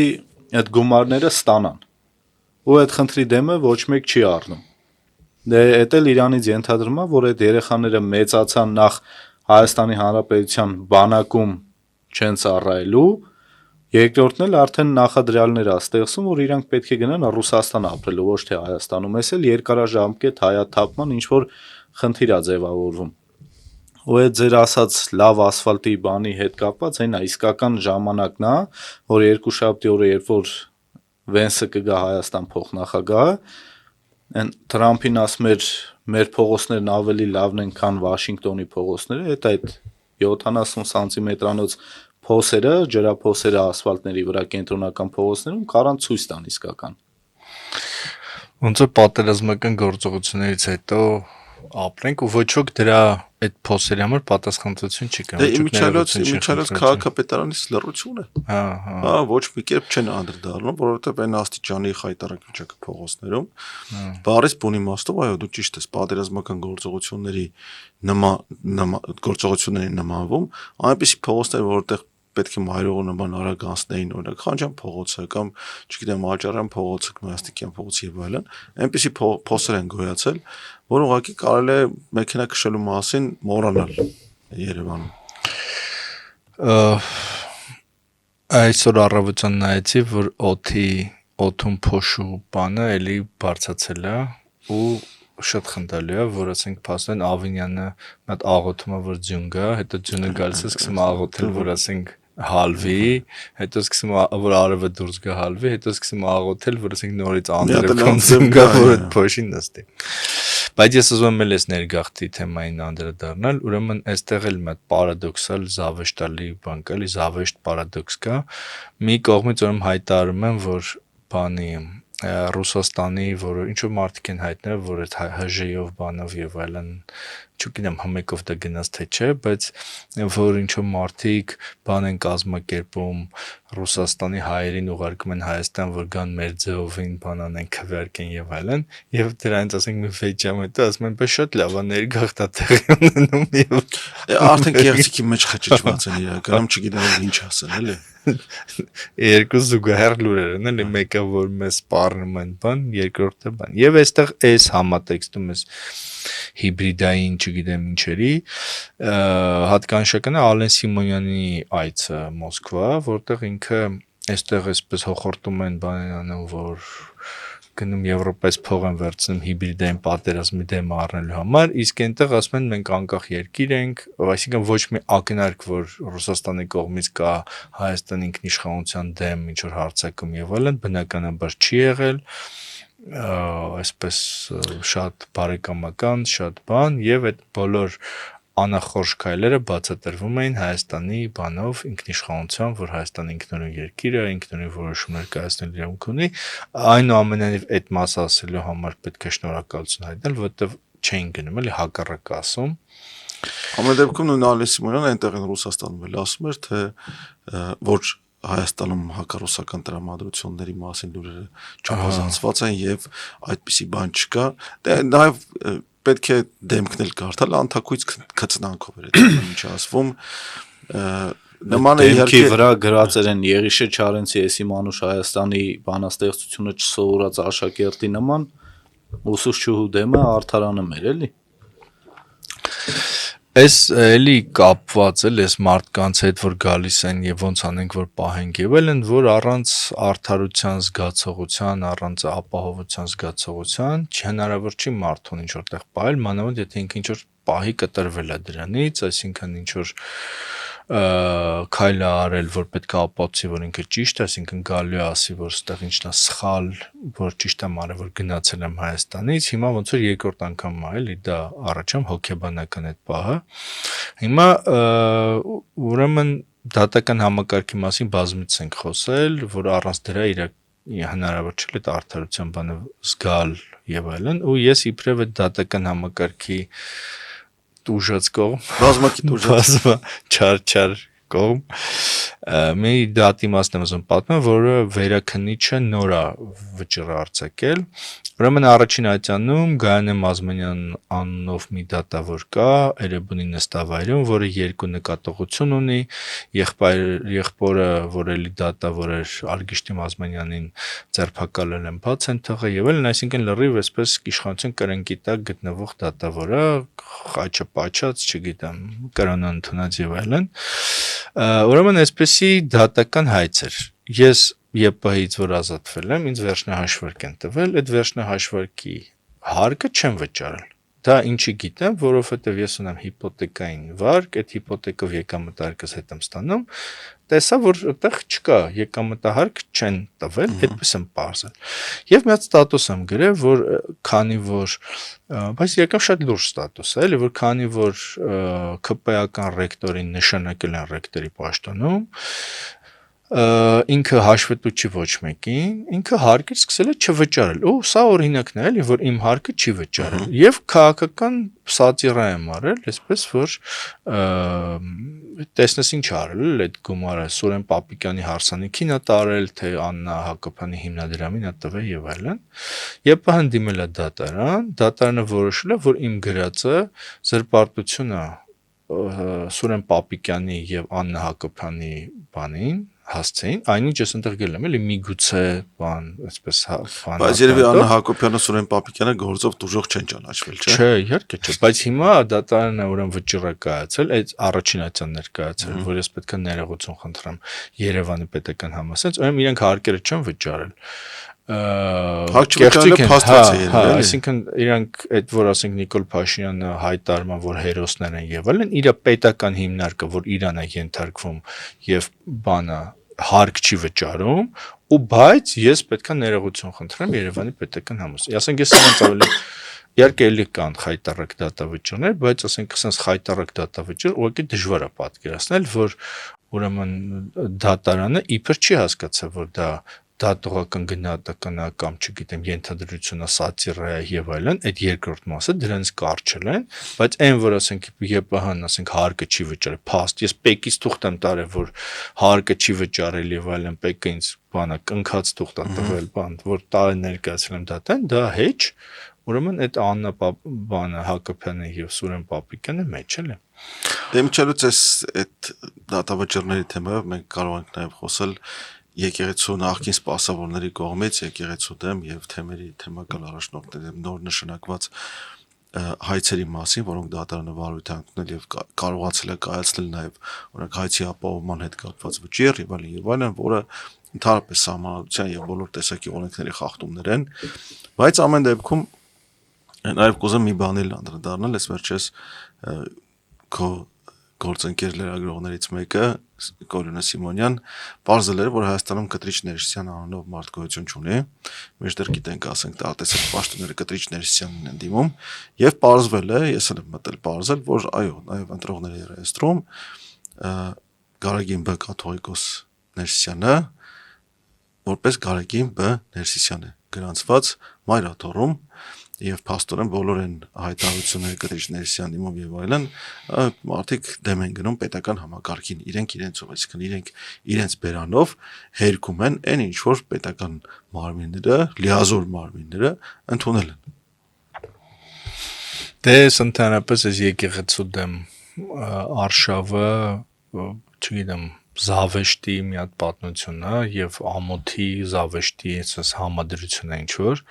այդ գումարները ստանան։ Ու այդ խնդրի դեմը ոչ մեկ չի առնում։ Դե էդ էլ իրանից ենթադրում է, որ այդ երեխաները մեծացան նախ Հայաստանի Հանրապետության բանակում չեն ծառայելու, երկրորդն էլ արդեն նախադրյալներ է ստեղծում, որ իրանք պետք է գնան Ռուսաստան ապրելու, ոչ թե Հայաստանում, էս էլ երկարաժամկետ հայաթափման ինչ որ խնդիր է ձևավորվում։ Ու այդ ձեր ասած լավ ասֆալտի բանի հետ կապված այն է իսկական ժամանակն է, որ երկուշաբթի օրը, երբ որ Վենսը կգա Հայաստան փոխնախագահը, այն Թրամփին ասում էր մեր փողոցներն ավելի լավն են, քան Վաշինգտոնի փողոցները, այդ 70 սանտիմետրանոց փոսերը, ջրափոսերը ասֆալտների վրա կենտրոնական փողոցներում կարան ցույց տան իսկական։ Ոնց որ պատերազմական գործողություններից հետո ապրենք ու ոչ ոք դրա այդ փոսերի համար պատասխանատվություն չի կրում։ Իմիջիայլոց քաղաքապետարանից լռություն է։ Հա, ոչ մի կերպ չեն անդրադառնում, որովհետև այն աստիճանի խայտարակ վիճակը փողոցներում։ Բարիս բուն իմաստով, այո, դու ճիշտ ես, պատերազմական գործողությունների նմանվում, այնպիսի փողոցներ, որտեղ պետք է մայրողը նման արագ անցնեին, օրինակ Խանջյան փողոցը կամ, չգիտեմ, Աճարյան փողոցը, Նոյաստիկյան փողոցը եւ այլն, այնպիսի փոսեր են գոյացել, որ ուղղակի կարելի է մեքենա քշելու մասին մոռանալ Երևանում։ Այսօր առավոտյան նայեցի, որ օդում փոշու բանը էլի բարձացել է ու շատ խնդալի է, որ ասենք փաստորեն Ավինյանը մատ աղոթում է, որ ձյուն գա, հետո ձյունը գալիս է սկսում աղոթել, որ ասենք հալվի, հետո սկսում որ արևը դուրս գա հալվի, հետո սկսում աղոթել, որ ասենք նորից անդրեփքան ձյուն գա, որ այդ փոշին նստի։ Բայց ես ուզում եմ էս ներգաղթի թեմային անդրադառնալ, ուրեմն այստեղ էլ մի պարադոքսալ զավեշտալի բան կա, էլի զավեշտ պարադոքս կա։ Մի կողմից ուրեմն հայտարարում են, որ բանի Ռուսաստանի, որ ինչ որ մարդիկ են հայտնել, որ այդ ՀԺ-ով բանով եւ այլն, չգիտեմ համեկով դա գնաց թե չէ, բայց որ ինչ որ մարդիկ բան են կազմակերպում Ռուսաստանի հայերին ուղարկում են Հայաստան, որ գան մեր ձևովին բան անեն, քվեարկեն եւ այլն, եւ դրանից ասենք մի 6 ժամ հետո ասում են, բայց շատ լավ է ներգաղթա տեղի ունենում եւ արդեն կեղծիքի մեջ խճճված են իրականում, չգիտեմ ինչ ասեն, էլի։ Երկու զուգահեռ լուրեր են, էլի մեկը որ մեզ սպառնում են բան, երկրորդը բան։ Եվ այստեղ էս համատեքստում էս հիբրիդային, չգիտեմ ինչերի, հատկանշական է Ալեն Սիմոնյանի այցը Մոսկվա, որտեղ ինքը այստեղ էսպես հոխորտում են բանեն անում, որ գնում Եվրոպայից փող են վերցնում հիբրիդային պատերազմի դեմ առնելու համար, իսկ այնտեղ ասում են մենք անկախ երկիր ենք, այսինքն ոչ մի ակնարկ, որ Ռուսաստանի կողմից կա Հայաստանի ինքնիշխանության դեմ ինչ որ հարձակում եւ այլն, բնականաբար չի եղել, այսպես շատ բարեկամական, շատ բան եւ այդ բոլոր անախորժ քայլերը բացատրվում էին Հայաստանի բանով ինքնիշխանության, որ Հայաստանը ինքնուրույն երկիր է, ինքնուրույն որոշումներ կայացնել իրավունք ունի, այնուամենայնիվ այդ մասը ասելու համար պետք է շնորհակալություն հայտնել, որովհետև չէին գնում, էլի հակառակ ասում։ Ամեն դեպքում նույն Ալեն Սիմոնյանը այնտեղ են Ռուսաստանում էլ ասում էր, թե որ Հայաստանում հակառուսական տրամադրությունների մասին լուրերը չափազանցված են եւ այդպիսի բան չկա։ Դե նաեւ պետք է դեմքն էլ կարդալ անթակույց քծնանքով էր այդ ինչ ասվում։ Նման է իհարկե վրա գրածեր են Եղիշե Չարենցի Էսի Մանուշ Հայաստանի բանաստեղծությունը չսովորած աշակերտի նման ուսուցչուհու դեմը արդարանում էր էլի։ Այս էլի կապված էլ էս մարդկանց հետ որ գալիս են եւ ոնց անենք որ պահենք եւ այլն որ առանց արդարության զգացողության, առանց ապահովության զգացողության չհնարավոր չի մարդուն ինչ որտեղ պահել, մանավանդ եթե ինքը ինչ որ պահի կտրվել է դրանից, այսինքն ինչ որ քայլ է արել, որ պետք է ապացուցի, որ ինքը ճիշտ է, այսինքն գալու է ասի, որ ստեղ ինչն է սխալ, որ ճիշտ եմ արել, որ գնացել եմ Հայաստանից, հիմա ոնց որ երկրորդ անգամն է, էլի դա առաջամ հոգեբանական այդ պահը։ Հիմա ուրեմն դատական համակարգի մասին բազմից ենք խոսել, որ առանց դրա հնարավոր չէ այդ արդարության բանը զգալ եւ այլն, ու ես իբրև այդ դատական համակարգի ուժած կողմ, Բազմակիտ ուժած չար կողմ մի դատի մասն եմ ուզում պատմեմ, որը վերաքննիչը նոր է վճռ արձակել։ Ուրեմն առաջին այցանում Գայանե Մազմանյան անունով մի դատավոր կա Էրեբունի նստավայրում, որը երկու նկատողություն ունի, եղբորը, որ էլի դատավոր էր Արգիշտի Մազմանյանին ձերբակալել են, բաց են թողել եւ այլն, այսինքն լրիվ այսպես իշխանություն կրնկի տակ գտնվող դատավորը, խաչը պաչած, չգիտեմ, կրոնը ընդունած եւ այլն։ Ուրեմն այսպեսի դատական հայց էր։ Ես ԵՊՀ-ից որ ազատվել եմ, ինձ վերջնահաշվարկ են տվել, այդ վերջնահաշվարկի հարկը չեմ վճարել։ Դա ինչի գիտեմ, որովհետև ես ունեմ հիպոթեկային վարկ, այդ հիպոթեկով եկամտահարկս հետ եմ ստանում, տեսա, որ այդտեղ չկա, եկամտահարկ չեն տվել, այդպես եմ պարզել։ Եվ մի հատ ստատուս եմ գրել, որ քանի որ բայց իրական շատ լուրջ ստատուս է, էլի որ քանի որ ԿՊ-ական ռեկտորին նշանակել են ռեկտորի պաշտոնում, ինքը հաշվետու չի ոչ մեկին, ինքը հարկը սկսել է չվճարել։ Ու սա օրինակն է, էլի որ իմ հարկը չի վճարել։ Եվ քաղաքական սատիրա եմ արել, այսպես որ տեսնես ինչ արել, այդ գումարը Սուրեն Պապիկյանի հարսանիքին է տարել, թե Աննա Հակոբյանի հիմնադրամին է տվել եւ այլն։ ԵՊՀ-ն դիմել է դատարանը որոշել է, որ իմ գրածը զրպարտությունը Սուրեն Պապիկյանի եւ Աննա Հակոբյանի բանին հասցեին, այնինչ ես ընտեղ գել եմ, էլի միգուցե բան, այսպես բան։ Բայց երևի Աննա Հակոբյանը, Սուրեն Պապիկյանը գործով դժոխ չեն ճանաչվել, չէ՞։ Չէ, իհարկե չէ, բայց հիմա դատարանը ուրեմն վճիռ է կայացել, այդ առաջին այցան ներկայացել, որ ես պետք է ներողություն խնդրեմ Երևանի պետական համալսարան, ուրեմն իրենք հարկերը չեն վճարել։ Այսինքն իրանք այդ որ ասենք Նիկոլ Փաշինյանը հայտարարում որ հերոսներ են եւ այլն, իր պետական հիմնարկը, որ Իրան է ենթարկվում եւ բանը հարկ չի վճարում, ու բայց ես պետքա ներողություն խնդրեմ Երևանի պետական համալսարան։ Ասենք ես սրանց ավելի իհարկե էլի կան խայտարակ դատավճիռներ, բայց ասենք ասենց խայտարակ դատավճիռ ուղղակի դժվար է պատկերացնել, որ ուրեմն դատարանը իբր չի հասկացա, որ դա դատողական գնահատականա կամ չգիտեմ ենթադրությունա սատիրա եւ այլն, այդ երկրորդ մասը դրանց կարճել են, բայց այն որ ասենք ԵՊՀ-ն ասենք հարկը չի վճարել, փաստ, ես պեկից թուղթ եմ տարել, որ հարկը չի վճարել եւ այլն, պեկը ինձ բանա կնքած թուղթ է տվել, բան, որ տարի ներկայացել եմ դատան, դա հեչ, ուրեմն այդ Աննա բանը Հակոբյանը եւ Սուրեն Պապիկյանը մեջ էլ է։ Դե միջելուց այդ դատավճիռների թեմայով մենք կարող ենք նաեւ խոսել եկեղեցու նախկին սպասավորների կողմից եկեղեցու դեմ եւ թեմական առաջնորդների դեմ նոր նշանակված հայցերի մասին, որոնք դատարանը վարույթ են ընդունել եւ կարողացել է կայացնել նաեւ օրինակ հայցի ապահովման հետ կապված վճիռ եւ այլն, որը ընդհանրապես սահմանադրության եւ բոլոր տեսակի օրենքների խախտումներ են, բայց ամեն դեպքում նաեւ կուզեմ մի բանի անդրադառնալ, ես վերջերս քո գործընկեր լրագրողներից մեկը Կորյունե Սիմոնյան բարձել էր, որ Հայաստանում Կտրիչ Ներսիսյան անունով մարդ գոյություն չունի, մեջտեղ գիտենք, ասենք, տարատեսակ պաշտոնները Կտրիչ Ներսիսյանին են դիմում, եւ բարձվել է, ես էլ եմ մտել բարձել, որ այո, նաեւ ընտրողների ռեեստրում Գարեգին Բ. Կաթողիկոս Ներսիսյանը որպես Գարեգին Բ. Ներսիսյան է գրանցված մայրաթոռում եւ փաստորեն բոլոր են հայտարարությունները Կտրիչ Ներսիսյան իմով եւ այլն մարդիկ դեմ են գնում պետական համակարգին իրենցով, այսինքն իրենց բերանով հերքում են այն ինչ որ պետական մարմինները, լիազոր մարմինները ընդունել են։ Դե ընդհանրապես այս եկեղեցու դեմ արշավը, չգիտեմ, զավեշտի մի հատ պատմություն է եւ ամոթի զավեշտի այսպես համադրություն է ինչ որ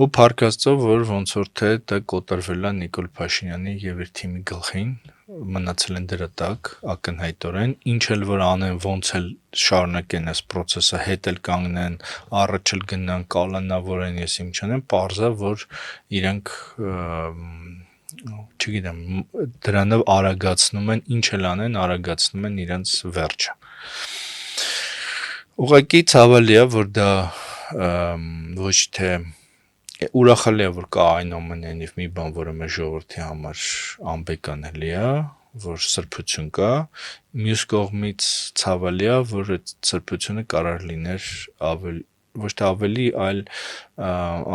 ու փառք Աստծո որ ոնց որ թե դա կոտրվել է Նիկոլ Փաշինյանի եւ իր թիմի գլխին մնացել են դրա տակ ակնհայտորեն ինչ էլ որ անեն ոնց էլ շարունակեն այս process-ը հետ էլ կանգնեն առաջ էլ գնան կալանավորեն ես իմ չունեմ parza որ իրանք չգիտեմ դրանով արագացնում են ինչ էլ անեն արագացնում են իրենց վերջը ուղղակի ցավալի է որ դա ոչ թե ուրախալի է որ կա այնուամենայնիվ մի բան որը մեր ժողովրդի համար անբեկանելի է որ սրբություն կա մյուս կողմից ցավալի է որ այդ սրբությունը կարող լիներ ավելի ոչ թե ավելի այլ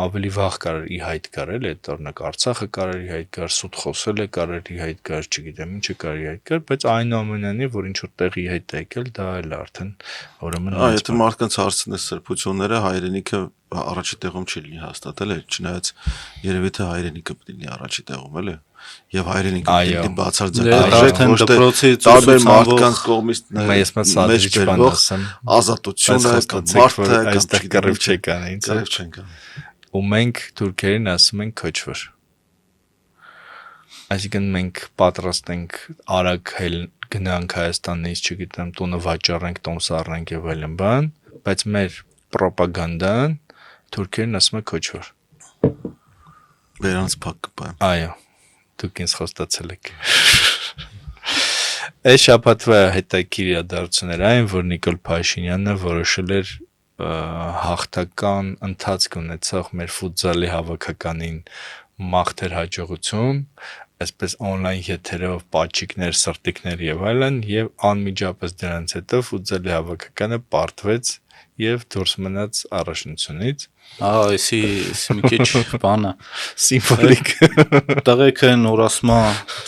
ավելի վաղ կարող ի հայտ կարել այդ օրինակ Արցախը կարող ի հայտ գար սուտ խոսել է կարող ի հայտ գար չգիտեմ ինչը կարող ի հայտ գար բայց այնուամենայնիվ որ ինչ որ տեղի հետ է եկել դա էլ արդեն ուրեմն եթե մարդկանց հարցն է սրբությունները հայրենիքը առաջի տեղում չի լինի հաստատել է չնայած երևի թե հայրենիքը պետք է լինի առաջի տեղում էլի եւ հայրենիքը պետք է բացարձակորեն ոչ թե տարբեր մարդկանց կողմից մեջ բերվող ազատությունը մարդը այստեղ կռիվ չեկան ինձ ու մենք թուրքերին ասում ենք քոչվոր այսինքն մենք պատրաստ ենք արագ գնանք Հայաստանից չգիտեմ տունը վաճառենք տոմս առնենք եւ այլն բան բայց մեր ռոպագանդան թուրքերին ասում են քոչվոր վերանց փակ կպայեմ այո դուք ինձ խոստացել եք այս շաբաթվա հետաքրքիր իրադարձություն էր այն որ Նիկոլ Փաշինյանը որոշել էր հաղթական ընթացք ունեցող մեր ֆուտզալի հավաքականին մաղթեր հաջողություն այսպես on-line եթերով պատճիկներ սրտիկներ եւ այլն եւ անմիջապես դրանից հետո ֆուտզալի հավաքականը պարտվեց եւ դուրս մնաց առաջնությունից այսի մի քիչ բանը սիմվոլիկ տղեկը նոր ասма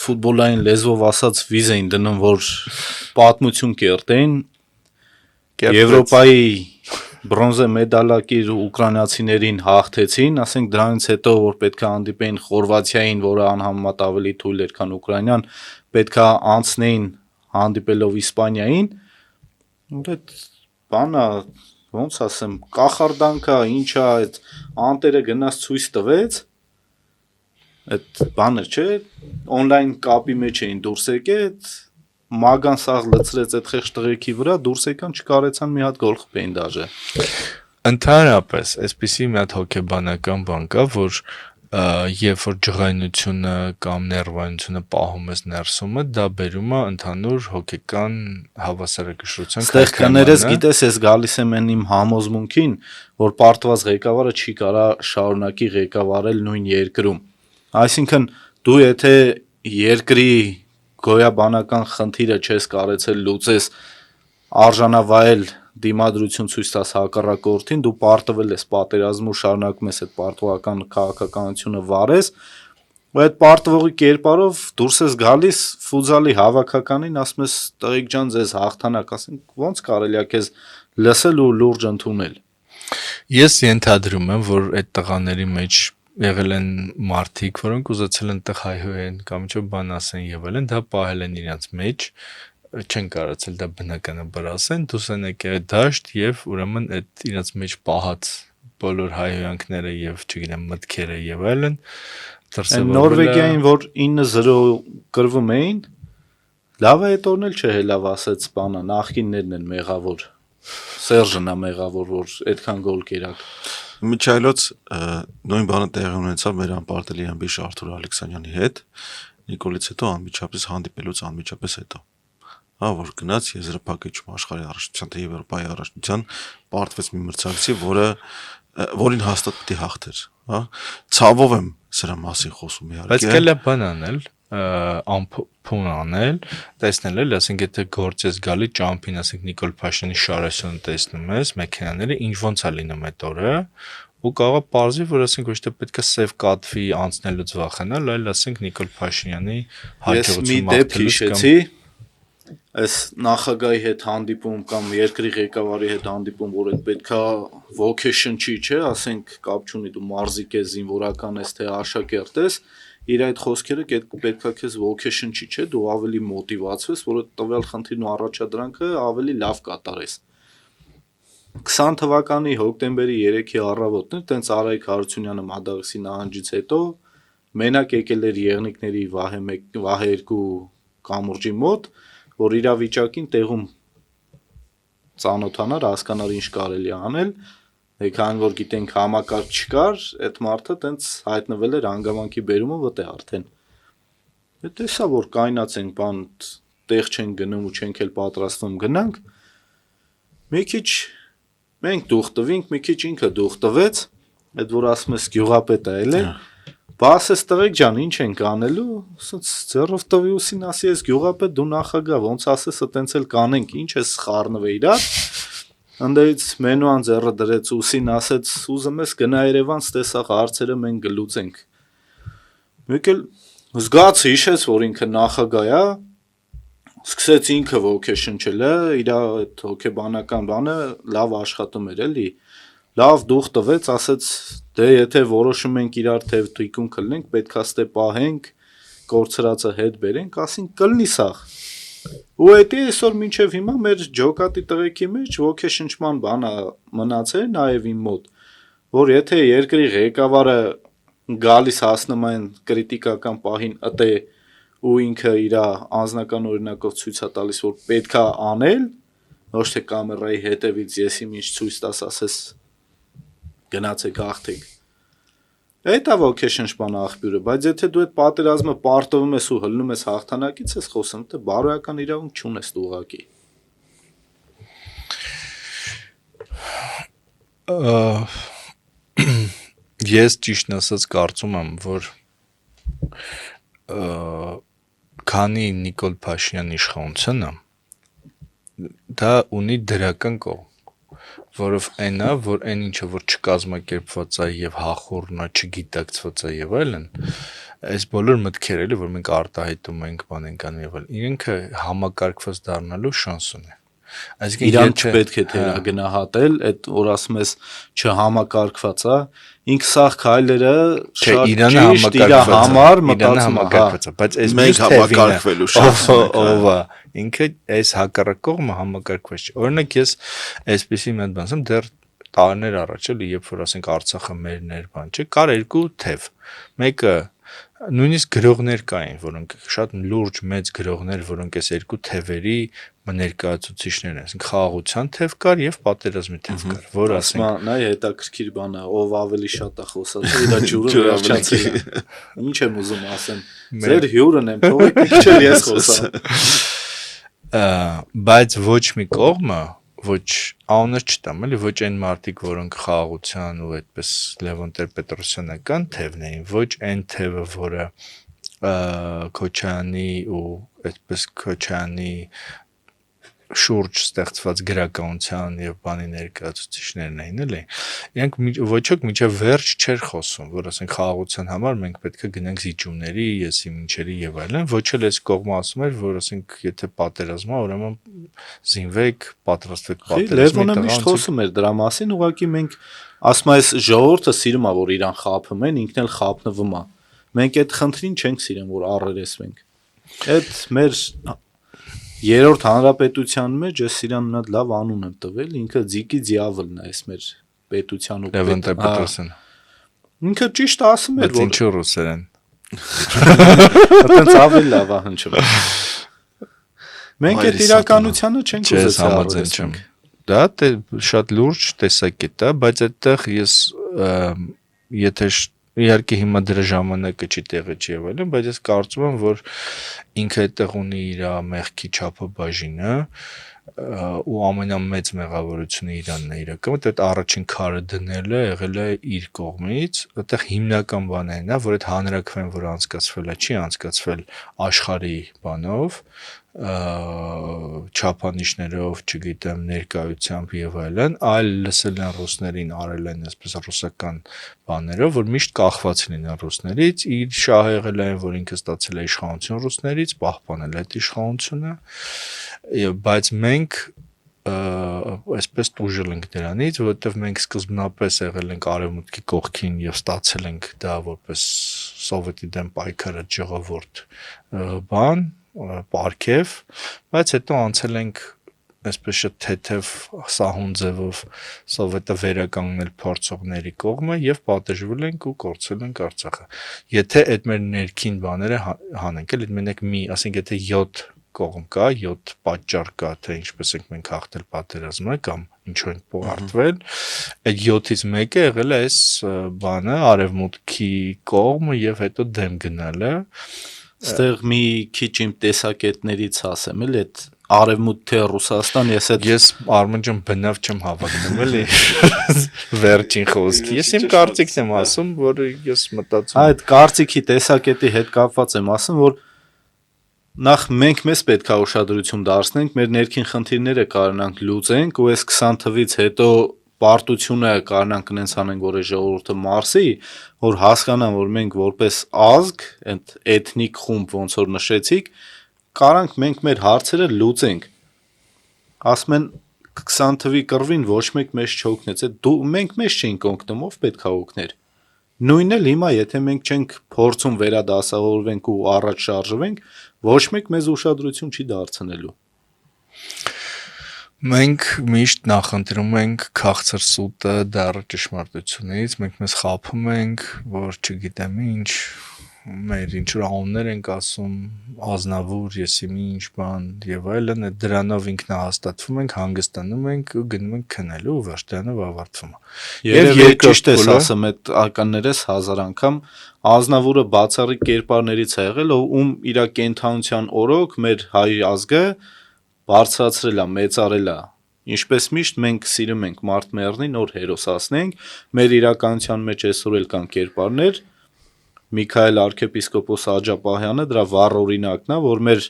ֆուտբոլային լեզվով ասած վիզ էին դնում որ պատմություն կերտեին Եվրոպայի բրոնզե մեդալակիր ուկրաինացիներին հաղթեցին, ասենք դրանից հետո որ պետքա հանդիպեին Խորվաթիային, որը անհամեմատ ավելի թույլ էր, քան Ուկրաինան, պետքա անցնեին հանդիպելով Իսպանիային, այդ բանը ոնց ասեմ, կախարդանքա, ինչա, այդ անտերը գնաց ցույց տվեց, այդ բանը չէ, on-line կապի մեջ էին դուրս եկել, մագան սաղ լցրեց այդ խեղճ տղեկի վրա, դուրս եկան չկարեցան մի հատ գոլ խփեին դաժե։ Ընդհանրապես, այսպիսի մի հատ հոգեբանական բան կա, որ երբ որ ջղայնությունը կամ ներվայնությունը պահում ես ներսումը, դա բերում է ընդհանուր հոգեկան հավասարակշռության Ստեղ կներես գիտես, ես գալիս եմ այն իմ համոզմունքին, որ պարտված ղեկավարը չի կարա շարունակի ղեկավարել նույն երկրում։ Այսինքն դու եթե երկրի գոյաբանական խնդիրը չես կարեցել լուծես արժանավայել դիմադրություն ցույց տաս հակառակորդին, դու պարտվել ես պատերազմ ու շարունակում ես այդ պարտվական քաղաքականությունը վարես, ու այդ պարտվողի կերպարով դուրս ես գալիս ֆուտզալի հավաքականին, ասում ես տղեկ ջան ձեզ հաղթանակ, ասենք ոնց կարելի է քեզ լսել ու լուրջ ընդունել։ Ես ենթադրում եմ, որ այդ տղաների մեջ եղել են մարդիկ, որոնք ուզեցել են տեղ հայհոյեն կամ ինչ-որ բան ասեն եւ այլն, դա պահել են իրենց մեջ, չեն կարողացել դա բնականաբար ասեն, դուս են եկել դաշտ եւ ուրեմն այդ իրենց մեջ պահած բոլոր հայհոյանքները եւ չգիտեմ մտքերը եւ այլն Նորվեգիային, որ 9-0 կրվում էին, լավ է այդ օրն էլ չէ լավ ասեց բանը, նախկիններն են մեղավոր, Սերժն է մեղավոր, որ այդքան գոլ կերակ։ Միջայլոց նույն բանը տեղի ունեցավ մեր անպարտելի ամբիշ Արթուր Ալեքսանյանի հետ, Նիկոլից հետո անմիջապես հանդիպելուց անմիջապես հետո։ Հա որ գնաց եզրափակիչում աշխարհի առաջնության թե Եվրոպայի առաջնության պարտվեց մի մրցակցի, որին հաստատ պիտի հաղթեր, հա։ Ցավով եմ սրա մասին խոսում իհարկե։ Բայց կելա բան անել, ամփոփում անել, տեսնել էլ, ասենք եթե գործես գալի ճամփին, ասենք Նիկոլ Փաշինյանի շարասյանը տեսնում ես, մեքենաները ինչ ոնց է լինում այդ օրը, ու կարող է պարզի, որ ասենք ոչ թե պետք է սև կատվի անցնելուց վախենալ, այլ ասենք Նիկոլ Փաշինյանի հաջողություն մաղթելուց Այս նախագահի հետ հանդիպում կամ երկրի ղեկավարի հետ հանդիպում, որ այդ պետքա ոգեշնչի, չէ, ասենք կապ չունի դու մարզիկ ես, զինվորական ես, թե աշակերտ ես, իր այդ խոսքերը պետքա քեզ ոգեշնչի, չէ, դու ավելի մոտիվացվես, որ այդ տվյալ խնդիրն ու առաջադրանքը ավելի լավ կատարես։ 20 թվականի հոկտեմբերի 3-ի առավոտն տենց Արայք Հարությունյանը Մադաղսի նահանջից հետո մենակ եկել էր Եղնիկների Վահե 2 կամուրջի մոտ, որ իրավիճակին տեղում ծանոթանար, հասկանար ինչ կարելի անել, քանի որ գիտենք համակարգ չկար, այդ մարդը տենց հայտնվել էր հանգամանքի բերումը վտե արդեն։ Դե տեսա որ կայնած ենք, բան տեղ չեն գնում ու չենք էլ պատրաստվում գնանք։ Մի քիչ մենք դուխ տվինք, մի քիչ ինքը դուխ տվեց, այդ որ ասում ես գյուղապետը էլ է։ Բա ասես տղեկ ջան, ինչ ենք անելու, ասած ձեռով տվի ուսին ասի ես գյուղապետ, դու նախագահ, ոնց ասես այտենց էլ կանենք, ինչ ես խառնվե իրար։ Անդերից մենուան ձեռը դրեց ուսին, ասեց ուզում ես գնա Երևան, ստեսախ հարցերը մենք գլուծենք։ Մեկ էլ զգաց հիշեց, որ ինքը նախագահ է, սկսեց ինքը ոգեշնչել, իր այդ հոգեբանական բանը լավ աշխատում էր էլի։ Լավ դուխ տվեց, ասեց դե եթե որոշում ենք իրար թեև թույքում կլնենք, պետքա ստե պահենք, կորցրածը հետ բերենք, ասին կլնի սաղ։ Ու էդի այսօր մինչև հիմա մեր ջոկատի տղեկի մեջ ոգեշնչման բան է մնացել նաև իմ մոտ, որ եթե երկրի ղեկավարը գալիս հասնում այն կրիտիկական պահին ըտե ու ինքը իր անձնական օրինակով ցույց է տալիս, որ պետքա անել, ոչ թե կամերայի հետևից ես իմ ինչ ցույց տաս, ասես գնացեք աղթեք։ Այդ է ոգեշնչման աղբյուրը, բայց եթե դու այդ պատերազմը պարտվում ես ու հլնում ես հաղթանակից, ես խոսում, թե բարոյական իրավունք չունես դու ուղղակի։ Ես ճիշտ ասած կարծում եմ, որ քանի Նիկոլ Փաշինյան իշխանությունը դա ունի դրական կողմ, որով այնա, որ այն ինչը որ չկազմակերպված է եւ հախորն է, չգիտակցված է եւ այլն, այս բոլոր մտքերը էլի որ մենք արտահայտում ենք բան ենք անում եւ այլն, իրենքը համակարգված դառնալու շանս ունի։ Այսինքն իրան չպետք է թերագնահատել, այդ որ ասում ես չհամակարգված է, ինքը սաղ քայլերը շատ ճիշտ իր համար մտածում է, բայց այս մենք համակարգվելու շանս ով է, ինքը այս հակառակ կողմը համակարգված չէ։ Օրինակ ես այսպեսի մի հատ բան ասեմ, դեռ տարիներ առաջ էլի, երբ որ ասենք Արցախը մերն էր, բան չէ, կար երկու թև։ Մեկը նույնիսկ գրողներ կային, որոնք շատ լուրջ մեծ գրողներ, որոնք այս երկու թևերի ներկայացուցիչներն են, ասենք խաղաղության թև կար եւ պատերազմի թև կար, որ ասենք նայ հետաքրքիր բան է, ով ավելի շատ է խոսած, իր ջուրը վերջացել։ Ինչ եմ ուզում ասեմ, ձեր հյուրն եմ, թողեք ինչ էլ ես խոսամ։ Բայց ոչ մի կողմը ոչ անունը չտամ, էլի ոչ այն մարդիկ, որոնք խաղաղության ու այդպես Լևոն Տեր-Պետրոսյանական թևն էին, ոչ այն թևը, որը Քոչարյանի ու այդպես Քոչարյանի շուրջ ստեղծված գրականության եւ բանի ներկայացուցիչներն էին, էլի։ Իրանք ոչ ոք միջև վերջ չէր խոսում, որ ասենք խաղաղության համար մենք պետք է գնանք զիջումների, եսի մինչերի եւ այլն, ոչ էլ այս կողմը ասում էր, որ ասենք եթե պատերազմ է, ուրեմն զինվեք, պատրաստվեք պատերազմի։ Լևոնը միշտ խոսում էր դրա մասին, ուղղակի մենք ասում այս ժողովուրդը սիրում է, որ իրան խափում են, ինքն էլ խափնվում է։ Մենք այդ խնդրին չենք սիրում, որ առերեսվենք։ Այդ մեր Երրորդ հանրապետության մեջ ես իրան մի հատ լավ անուն եմ տվել, ինքը Ձիկի Դիավոլն է, այս մեր պետության ու Լևոն Տեր-Պետրոսյանը։ Ինքը ճիշտ ասում էր, որ ինչու ռուսերեն։ Այդպես ավելի լավ է հնչում։ Մենք այդ իրականությունը չենք ուզեցել առերեսվենք։ Դա շատ լուրջ տեսակետ է, բայց այդտեղ ես եթե իհարկե հիմա դրա ժամանակը չի տեղը չի եղել, բայց ես կարծում եմ, որ ինքը այդտեղ ունի իր մեղքի չափաբաժինը ու ամենամեծ մեղավորությունը Իրանն է իրականում, այդ առաջին քարը դնելը եղել է իր կողմից, այդտեղ հիմնական բանը այն է, որ այդ հանրաքվեն, որ անցկացվել է, չի անցկացվել աշխարհի բանով, չափանիշներով, չգիտեմ, ներկայությամբ եւ այլն, այլ լսել են ռուսներին, արել են այսպես ռուսական բաներով, որ միշտ կախված լինեն ռուսներից, իր շահը եղել է, որ ինքը ստացել է իշխանություն ռուսներից, պահպանել այդ իշխանությունը, բայց մենք այսպես տուժել ենք դրանից, որովհետև մենք սկզբնապես եղել ենք արևմուտքի կողքին եւ ստացել ենք դա որպես սովետի դեմ պայքարը ժողովուրդ բան, պարգև, բայց հետո անցել ենք այսպես շատ թեթև սահուն ձևով սովետը վերականգնել փորձողների կողմը եւ պատժվել ենք ու կորցրել ենք Արցախը։ Եթե այդ մեր ներքին բաները հանենք, էլի մենակ ասենք եթե 7 կողմ կա, 7 պատճառ կա, թե ինչպես ենք մենք հաղթել պատերազմը կամ ինչու ենք պարտվել, այդ 7-ից մեկը եղել է այս բանը արևմուտքի կողմը եւ հետո դեմ գնալը։ Այստեղ մի քիչ իմ տեսակետներից ասեմ, էլի այդ Արևմուտք թե Ռուսաստան, ես Արմեն ջան բնավ չեմ հավակնում էլի վերջին խոսքի։ Ես իմ կարծիքն եմ ասում, որ ես մտածում այդ կարծիքի տեսակետի հետ կապված եմ ասում, որ նախ մենք մեզ պետք է ուշադրություն դարձնենք, մեր ներքին խնդիրները կարողանանք լուծենք ու այս 20 թվից հետո պարտությունը կարողանանք նենց անենք, որ այս ժողովուրդը մարսի, որ հասկանան, որ մենք որպես ազգ, այդ էթնիկ խումբ ոնց որ նշեցիք, կարանք մենք մեր հարցերը լուծենք։ Ասում են 20 թվի կռվին ոչ մեկ մեզ չօգնեց, մենք մեզ չենք օգնում, ով պետք է օգներ։ Նույնն էլ հիմա, եթե մենք չենք փորձում վերադասավորվենք ու առաջ շարժվենք, ոչ մեկ մեզ ուշադրություն չի դարձնելու։ Մենք միշտ նախընտրում ենք քաղցր սուտը դառը ճշմարտությունից, մենք մեզ խաբում ենք, որ չգիտեմ ինչ, մեր ինչ-որ անուններ ենք ասում, ազնավուր, եսի մի ինչ բան եւ այլն, դրանով ինքնահաստատվում ենք, հանգստանում ենք ու գնում ենք քնելու ու վերջանով ավարտվում է։ Եվ ճիշտ ես ասում, այդ ականներս 1000 անգամ ազնավուրը բացառիկ կերպարներից է եղել, ում իր կենթանության օրոք մեր հայ ազգը բարձրացրել է, մեծարել է։ Ինչպես միշտ մենք սիրում ենք մարդ մեռնի, նոր հերոսացնենք, մեր իրականության մեջ այսօր էլ կան կերպարներ, Միքայել arczepiskopos Աջապահյանը դրա վառ օրինակն է, որ մեր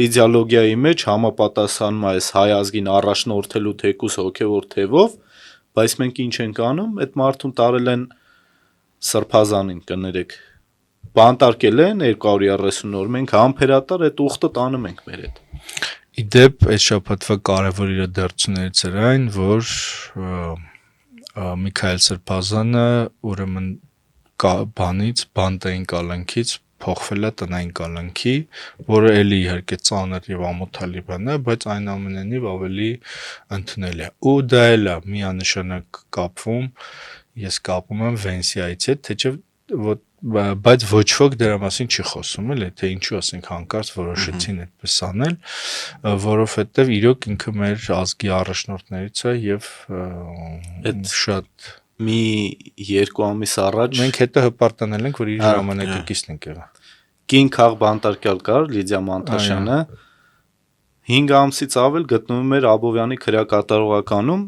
իդեոլոգիայի մեջ համապատասխանում է այս հայ ազգին առաջնորդելու թեկուս հոգևոր թևով, բայց մենք ինչ ենք անում, այդ մարդուն տարել են սրբազանին, կներեք, բանտարկել են 230 օր, մենք համբերատար այդ ուխտը տանում ենք մեր հետ։ Իդեպ այդ շաբաթվա կարևոր իրադարձություններից էր այն, որ Միքայել Սրբազանը ուրեմն բանտային կալանքից փոխվել է տնային կալանքի, որը էլի իհարկե ծանր եւ ամոթալի բան է, բայց այն ամենենիվ ավելի ընդունել է։ Ու դա էլ է միանշանակ կապվում, ես կապում եմ Վենսիայից հետ, թեև բայց ոչ ոք դրա մասին չի խոսում, էլի, թե ինչու ասենք հանկարծ որոշեցին այդպես անել, որովհետեւ իրոք ինքը մեր ազգի առաջնորդներից է եւ այդ շատ մի 2 ամիս առաջ մենք հետո հպարտանել ենք, որ իր ժամանակակիցն ենք եղել։ Կին քաղ բանտարկյալ կար Լիդիա Մանտաշյանը 5 ամսից ավել գտնվում էր Աբովյանի քրեակատարողականում,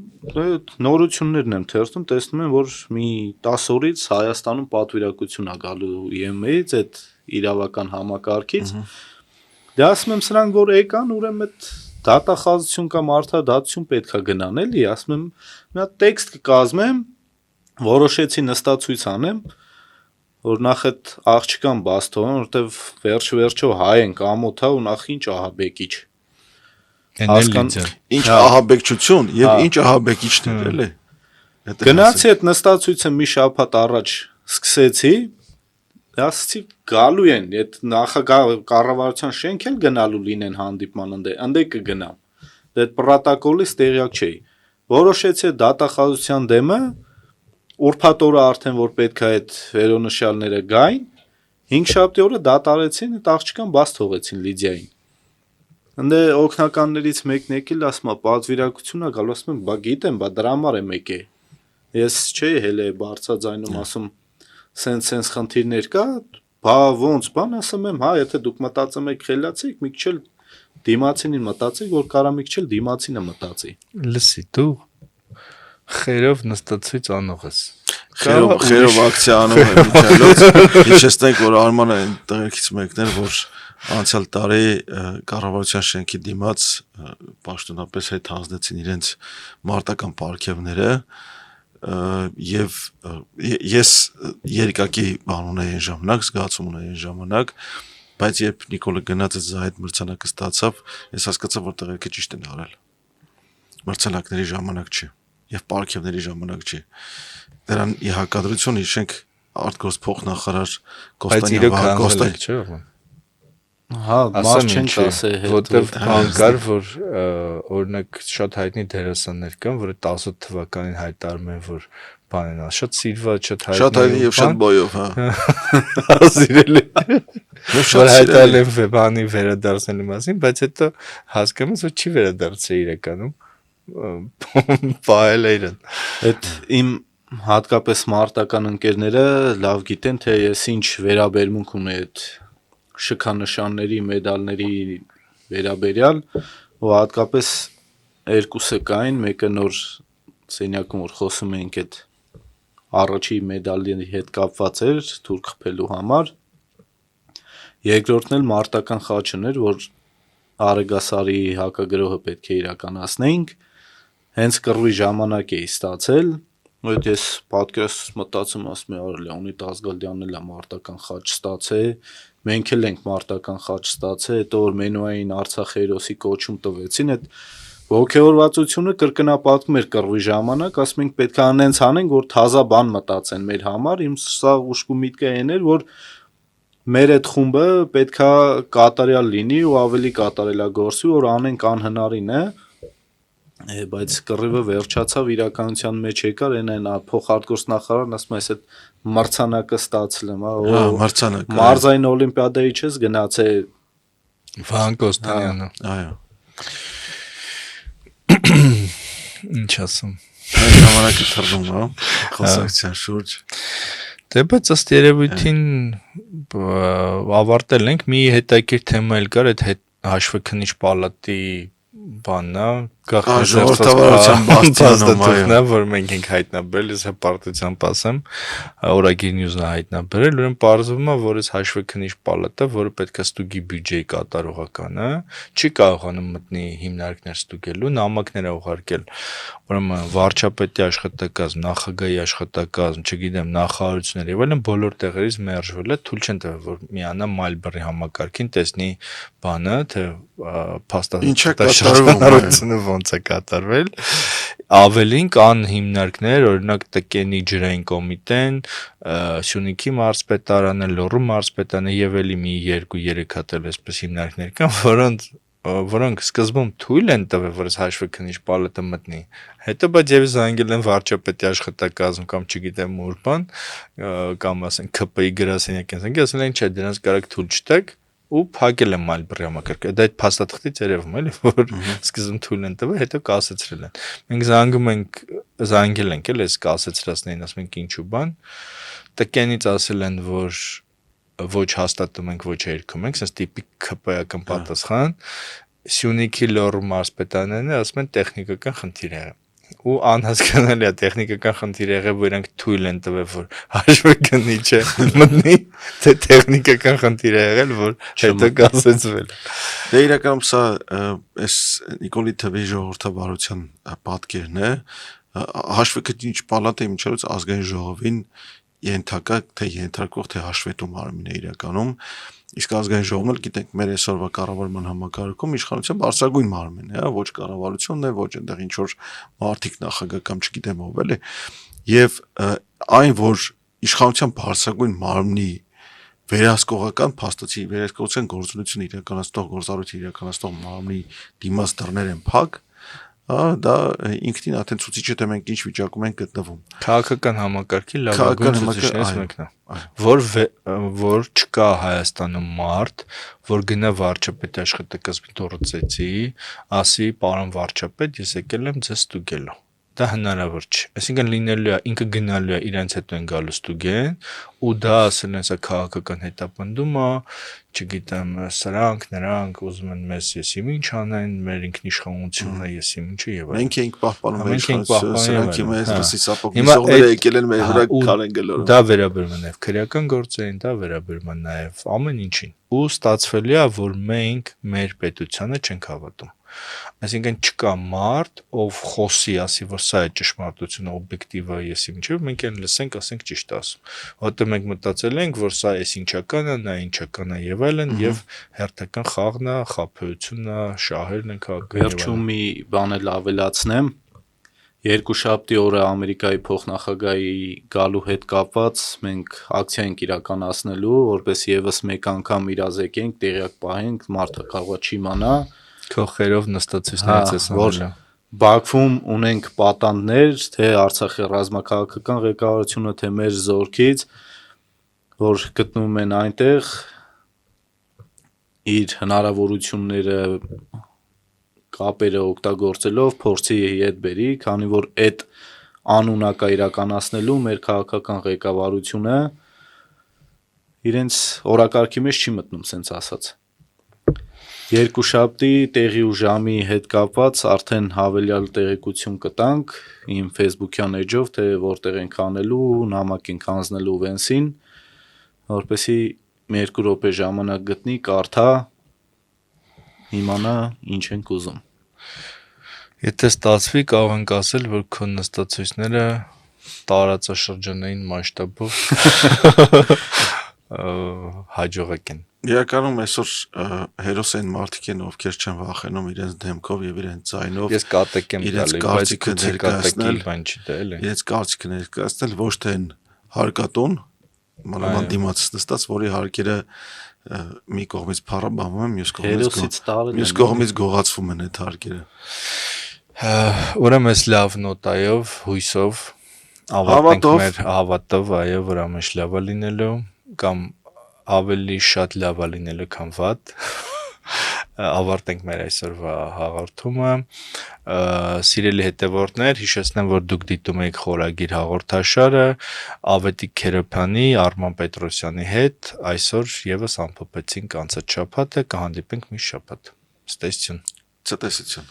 նորություններն եմ թերթում, տեսնում եմ, որ մի 10 օրից Հայաստանում պատվիրակություն է գալու ԵՄ-ից, այդ իրավական համակարգից։ Դե ասում եմ սրանք, որ եկան, ուրեմն այդ դատախազություն կամ արդարադատություն պետք է գնան, էլի, ասում եմ, մի հատ տեքստ կկազմեմ, որոշեցի նստացույց անեմ, որ նախ այդ աղջկան բաց թողան, որտեվ վերջ-վերջո հայ ենք, ամոթ է ու նախ ինչ ահաբեկիչ։ Ինչ ահաբեկչություն եւ ինչ ահաբեկիչներ, էլի։ Գնացի այդ նստացույցը մի շաբաթ առաջ սկսեցի, ասացի գալու են, այդ կառավարության շենք էլ գնալու լինեն հանդիպման ընդե կգնամ։ Դա այդ պրոտոկոլից տեղյակ չէի։ Որոշեցի դատախազության դեմը ուրբաթ օրը արդեն որ պետք է այդ վերոնշյալները գային, 5 շաբթի օրը դատարեցին, այդ աղջկան բաց թողեցին Լիդիային։ Ընդե օգնականներից մեկն եկել ասում է պատվիրակությունն է գալու, ասում եմ, բա գիտեմ, բա դրա համար եմ եկել։ Ես չէի հելե բարձրաձայնում ասում, սենց խնդիրներ կա, բա ոնց բան ասում եմ, հա, եթե դուք մտածում եք խելացեք, մի քիչ էլ դիմացինին մտածեք, որ կարա մի քիչ էլ դիմացինը մտածի։ Լսի դու խերով նստացույց անող ես։ Խերով ակցիա անում է միջալոց։ Հիշեցնենք, որ Արմանը այն տղերքից մեկն էր, որ անցյալ տարի կառավարության շենքի դիմաց պաշտոնապես հետ հանձնեցին իրենց մարտական պարգևները եւ ես երիկակի բան ունեի այն ժամանակ, զգացում ունեի այն ժամանակ, բայց երբ Նիկոլը գնաց այդ Զահեդ մրցանակը ստացավ, ես հասկացա, որ տղերքը ճիշտ են արել։ մրցանակների ժամանակ չի եւ պարգևների ժամանակ չի։ Դրան ի հակադրություն հիշենք արտգործ փոխնախարար Բայց իրոք Կոստանյան հանձնել չէ՞ որ։ Հա, մաս չենք ասել, որտեվ բան կար, որ օրինակ շատ հայտնի դերասաններ կան, որը 18 թվականին հայտարարում են, որ բան են ասել, շատ սիրված, շատ հայտնի եւ շատ բոյով, հա։ Սիրելի։ Եվ Որ շատ հայտարարել սիրելի։ են բանի վերադարձնելու մասին, բայց հետո հասկանում ես, որ չի վերադարձել իրականում։ Պահել է իրեն։ Այդ իմ հատկապես մարտական ընկերները լավ գիտեն, թե ես ինչ վերաբերմունք ունի այդ շքանշանների, մեդալների վերաբերյալ, ու հատկապես երկուսը կային, մեկը նոր սենյակում որ խոսում էինք այդ առաջի մեդալի հետ կապված էր թուրք խփելու համար, երկրորդն էլ մարտական խաչն էր, որ Արեգասարի հակագրոհը պետք է իրականացնեինք, հենց կռվի ժամանակ էի ստացել, Այդ ես պատկերս մտածում ասում եմ Լեոնիդ Ազգալյանն էլ է մարտական խաչ ստացել, մենք էլ ենք մարտական խաչ ստացել, հետո որ մենուային Արցախ հերոսի կոչում տվեցին, այդ ողջավորվածությունը կրկնապատկում էր կռվի ժամանակ, ասում ենք պետք է անենց անենք, որ թազա բան մտածեն մեր համար, իմ սա ուշքու միտքը այն էր, որ մեր այդ խումբը պետք է կատարյալ լինի ու ավելի կատարելագործվի, որ անենք անհնարին է, բայց կռիվը վերջացավ իրականության մեջ եկար այն փոխարտգործ նախարարն ասում է այս այդ մրցանակը ստացել եմ, Հա, մրցանակ։ մարզային օլիմպիադայի չես գնացել Վահան Կոստանյանը։ Այո։ Ինչ ասում։ Այդ ժամանակը թռնում, հա, խոսակցության շուրջ։ Դե բայց ըստ երևույթին ավարտել ենք, մի հետաքրքիր թեմա էլ կար, այդ հաշվեկնիչ պալատի բանն է, ժողովրդավարության բաստիոնը, որ մենք ենք հայտնաբերել, ես հպարտությամբ ասեմ, օրագիր նյուզն է հայտնաբերել, ուրեմն պարզվում է, որ այս հաշվեկնիչ պալատը, որը պետք է ստուգի բյուջեի կատարողականը, չի կարողանում մտնի հիմնարկներ ստուգելու, նամակներ է ուղարկել, ուրեմն վարչապետի աշխատակազմ, նախագահի աշխատակազմ, չգիտեմ, նախարարություններ եւ այլն բոլոր տեղերից մերժվել է, թույլ չեն տվել, որ միանա Մալբերի համակարգին, տեսնի բանը, թե փաստաթղթաշրջանառությունը ոնց է կատարվել, ավելին կան հիմնարկներ, օրինակ Տկենի ջրային կոմիտեն, Սյունիքի մարզպետարանը, Լոռու մարզպետարանը եւ էլի մի 2-3 հատ էլ այսպես հիմնարկներ կան, որոնք սկզբում թույլ են տվել, որ այս հաշվեկնիչ պալատը մտնի, հետո բայց եւս զանգել են վարչապետի աշխատակազմ կամ չգիտեմ ուր բան, կամ ասենք ԿՊ-ի գրասենյակ են զանգել, ասել են չէ, դրանց կարակ թույլ չտեք ու փակել են Մալբերի համակարգը։ Դա այդ փաստաթղթից երևում էլի, որ սկզբում թույլ են տվել, հետո կասեցրել են։ Մենք զանգել ենք էլ այս կասեցրածներին, ասում ենք ինչու բան։ Տկենից ասել են, որ ոչ հաստատում ենք, ոչ երկում ենք, sense տիպիկ ԿՊ-ական պատասխան։ Սյունիքի Լոռու մարզպետարանը ասում են տեխնիկական խնդիր է։ Ու անհասկանալի է տեխնիկական խնդիր եղել, որ իրանք թույլ են տվել, որ հաշվեկնիչը մտնի, թե տեխնիկական խնդիր է եղել, որ հետո կասեցվել։ Դե իրականում սա այս Նիկոլի Թվի ժողովրդավարության պատկերն է, հաշվեկնիչ պալատը իմիջիայլոց ազգային ժողովին ենթակա թե ենթարկող թե հաշվետու մարմին է իրականում, իսկ ազգային ժողովն էլ գիտենք մեր այսօրվա կառավարման համակարգում իշխանության բարձրագույն մարմին է, ոչ կառավարությունն է, ոչ այնտեղ ինչ որ մարտիկ նախագահ կամ չգիտեմ ով էլ է, եւ այն որ իշխանության բարձրագույն մարմնի վերահսկողական փաստացի վերահսկողության գործունեություն իրականացնող գործառույթ իրականացնող մարմնի դիմաց դռներ են փակ, դա ինքնին աթենցուցիչ է, թե մենք ինչ վիճակում ենք գտնվում։ Քաղաքական համակարգի լավագույն ցուցիչներից մեկն է, որ չկա Հայաստանում մարդ, որ գնա վարչապետի աշխատակազմի դուրսեցի, ասի պարոն վարչապետ, ես եկել եմ ձեզ ստուգելու։ Դա հնարավոր չէ։ Այսինքն լինելու է, ինքը գնալու է, իրենց հետո են գալու ստուգեն, ու դա ասել են, սա քաղաքական հետապնդում է, չգիտեմ, սրանք, նրանք ուզում են մեզ եսիմ ինչ անեն, մեր ինքնիշխանությունը եսիմ ինչը եւ այլն։ Մենք ենք պահպանում մեր Մենք ենք իշխանությունը, պահպանում, սրանք մեզ հա։ ռուսիսապոկնիսողները եկել են մեր վրա քարեն գլորում։ Դա վերաբերում է նաև քրեական գործերին, դա վերաբերում է նաև ամեն ինչին։ Ու ստացվելի է, որ մենք մեր պետությանը չենք հավատում։ Այսինքն չկա մարդ, ով խոսի, ասի, որ սա է ճշմարտությունը, օբյեկտիվը եսի միջև, մենք այն լսենք, ասենք ճիշտ ասում։ Որտեղ մենք մտածել ենք, որ սա էս ինչական է, նա ինչական է եւ այլն, եւ հերթական խաղն է, խաբեությունն է, շահերն են քաղաքը։ Վերջում մի բան էլ ավելացնեմ։ Երկուշաբթի օրը Ամերիկայի փոխնախագահի գալու հետ կապված մենք ակցիա ենք իրականացնելու, որպես եւս մեկ անգամ իրազեկենք, տեղյակ պահենք, մարդը կարող է չիմանա, Քո խերով նստածություններից ես անելը։ Բաքվում ունենք պատանդներ, թե Արցախի ռազմաքաղաքական ղեկավարությունը, թե մեր զորքից, որ գտնվում են այնտեղ իր հնարավորությունները կապերը օգտագործելով փորձի հետ բերի, քանի որ այդ անունակա իրականացնելու մեր քաղաքական ղեկավարությունը իրենց օրակարգի մեջ չի մտնում, սենց ասած։ Երկուշաբթի տեղի ու ժամի հետ կապված արդեն հավելյալ տեղեկություն կտանք իմ Facebook-յան էջով, թե որտեղ ենք անելու, նամակ ենք հանձնելու Վենսին, որպեսզի մի 2 րոպե ժամանակ գտնի, կարդա, իմանա ինչ ենք ուզում։ Եթե ստացվի, կարող ենք ասել, որ քո նստածույցները տարածաշրջանային մասշտաբով հաջողակ են։ Իրականում այսօր հերոս են մարդիկ են, ովքեր չեն վախենում իրենց դեմքով եւ իրենց ձայնով Ես կատեք եմ իրենց տալի, բայց կարծիքը գուցե ներկայացնել, կատակի բան չի դա էլի։ իրենց կարծիքը ներկայացնել ոչ թե են հարկատուն, մանավանդ դիմացից նստած, որի հարկերը մի կողմից փառաբանվում են, Հերոսից տարել մյուս կողմից գողացվում են այդ հարկերը։ Ուրեմն այս լավ նոտայով, հույսով ավարտենք մեր հավատով, այո, որ ամեն ինչ լավ է լինելու կամ ավելի շատ լավ է լինելու, քան վատ։ Ավարտենք մեր այսօրվա հաղորդումը։ Սիրելի հետևորդներ, հիշեցնեմ, որ դուք դիտում եք Խորագիր հաղորդաշարը Ավետիք Քերոփյանի, Արման Պետրոսյանի հետ։ Այսօր եւս ամփոփեցինք անցած շաբաթը, կհանդիպենք մյուս շաբաթ։ Ցտեսություն։ Ցտեսություն։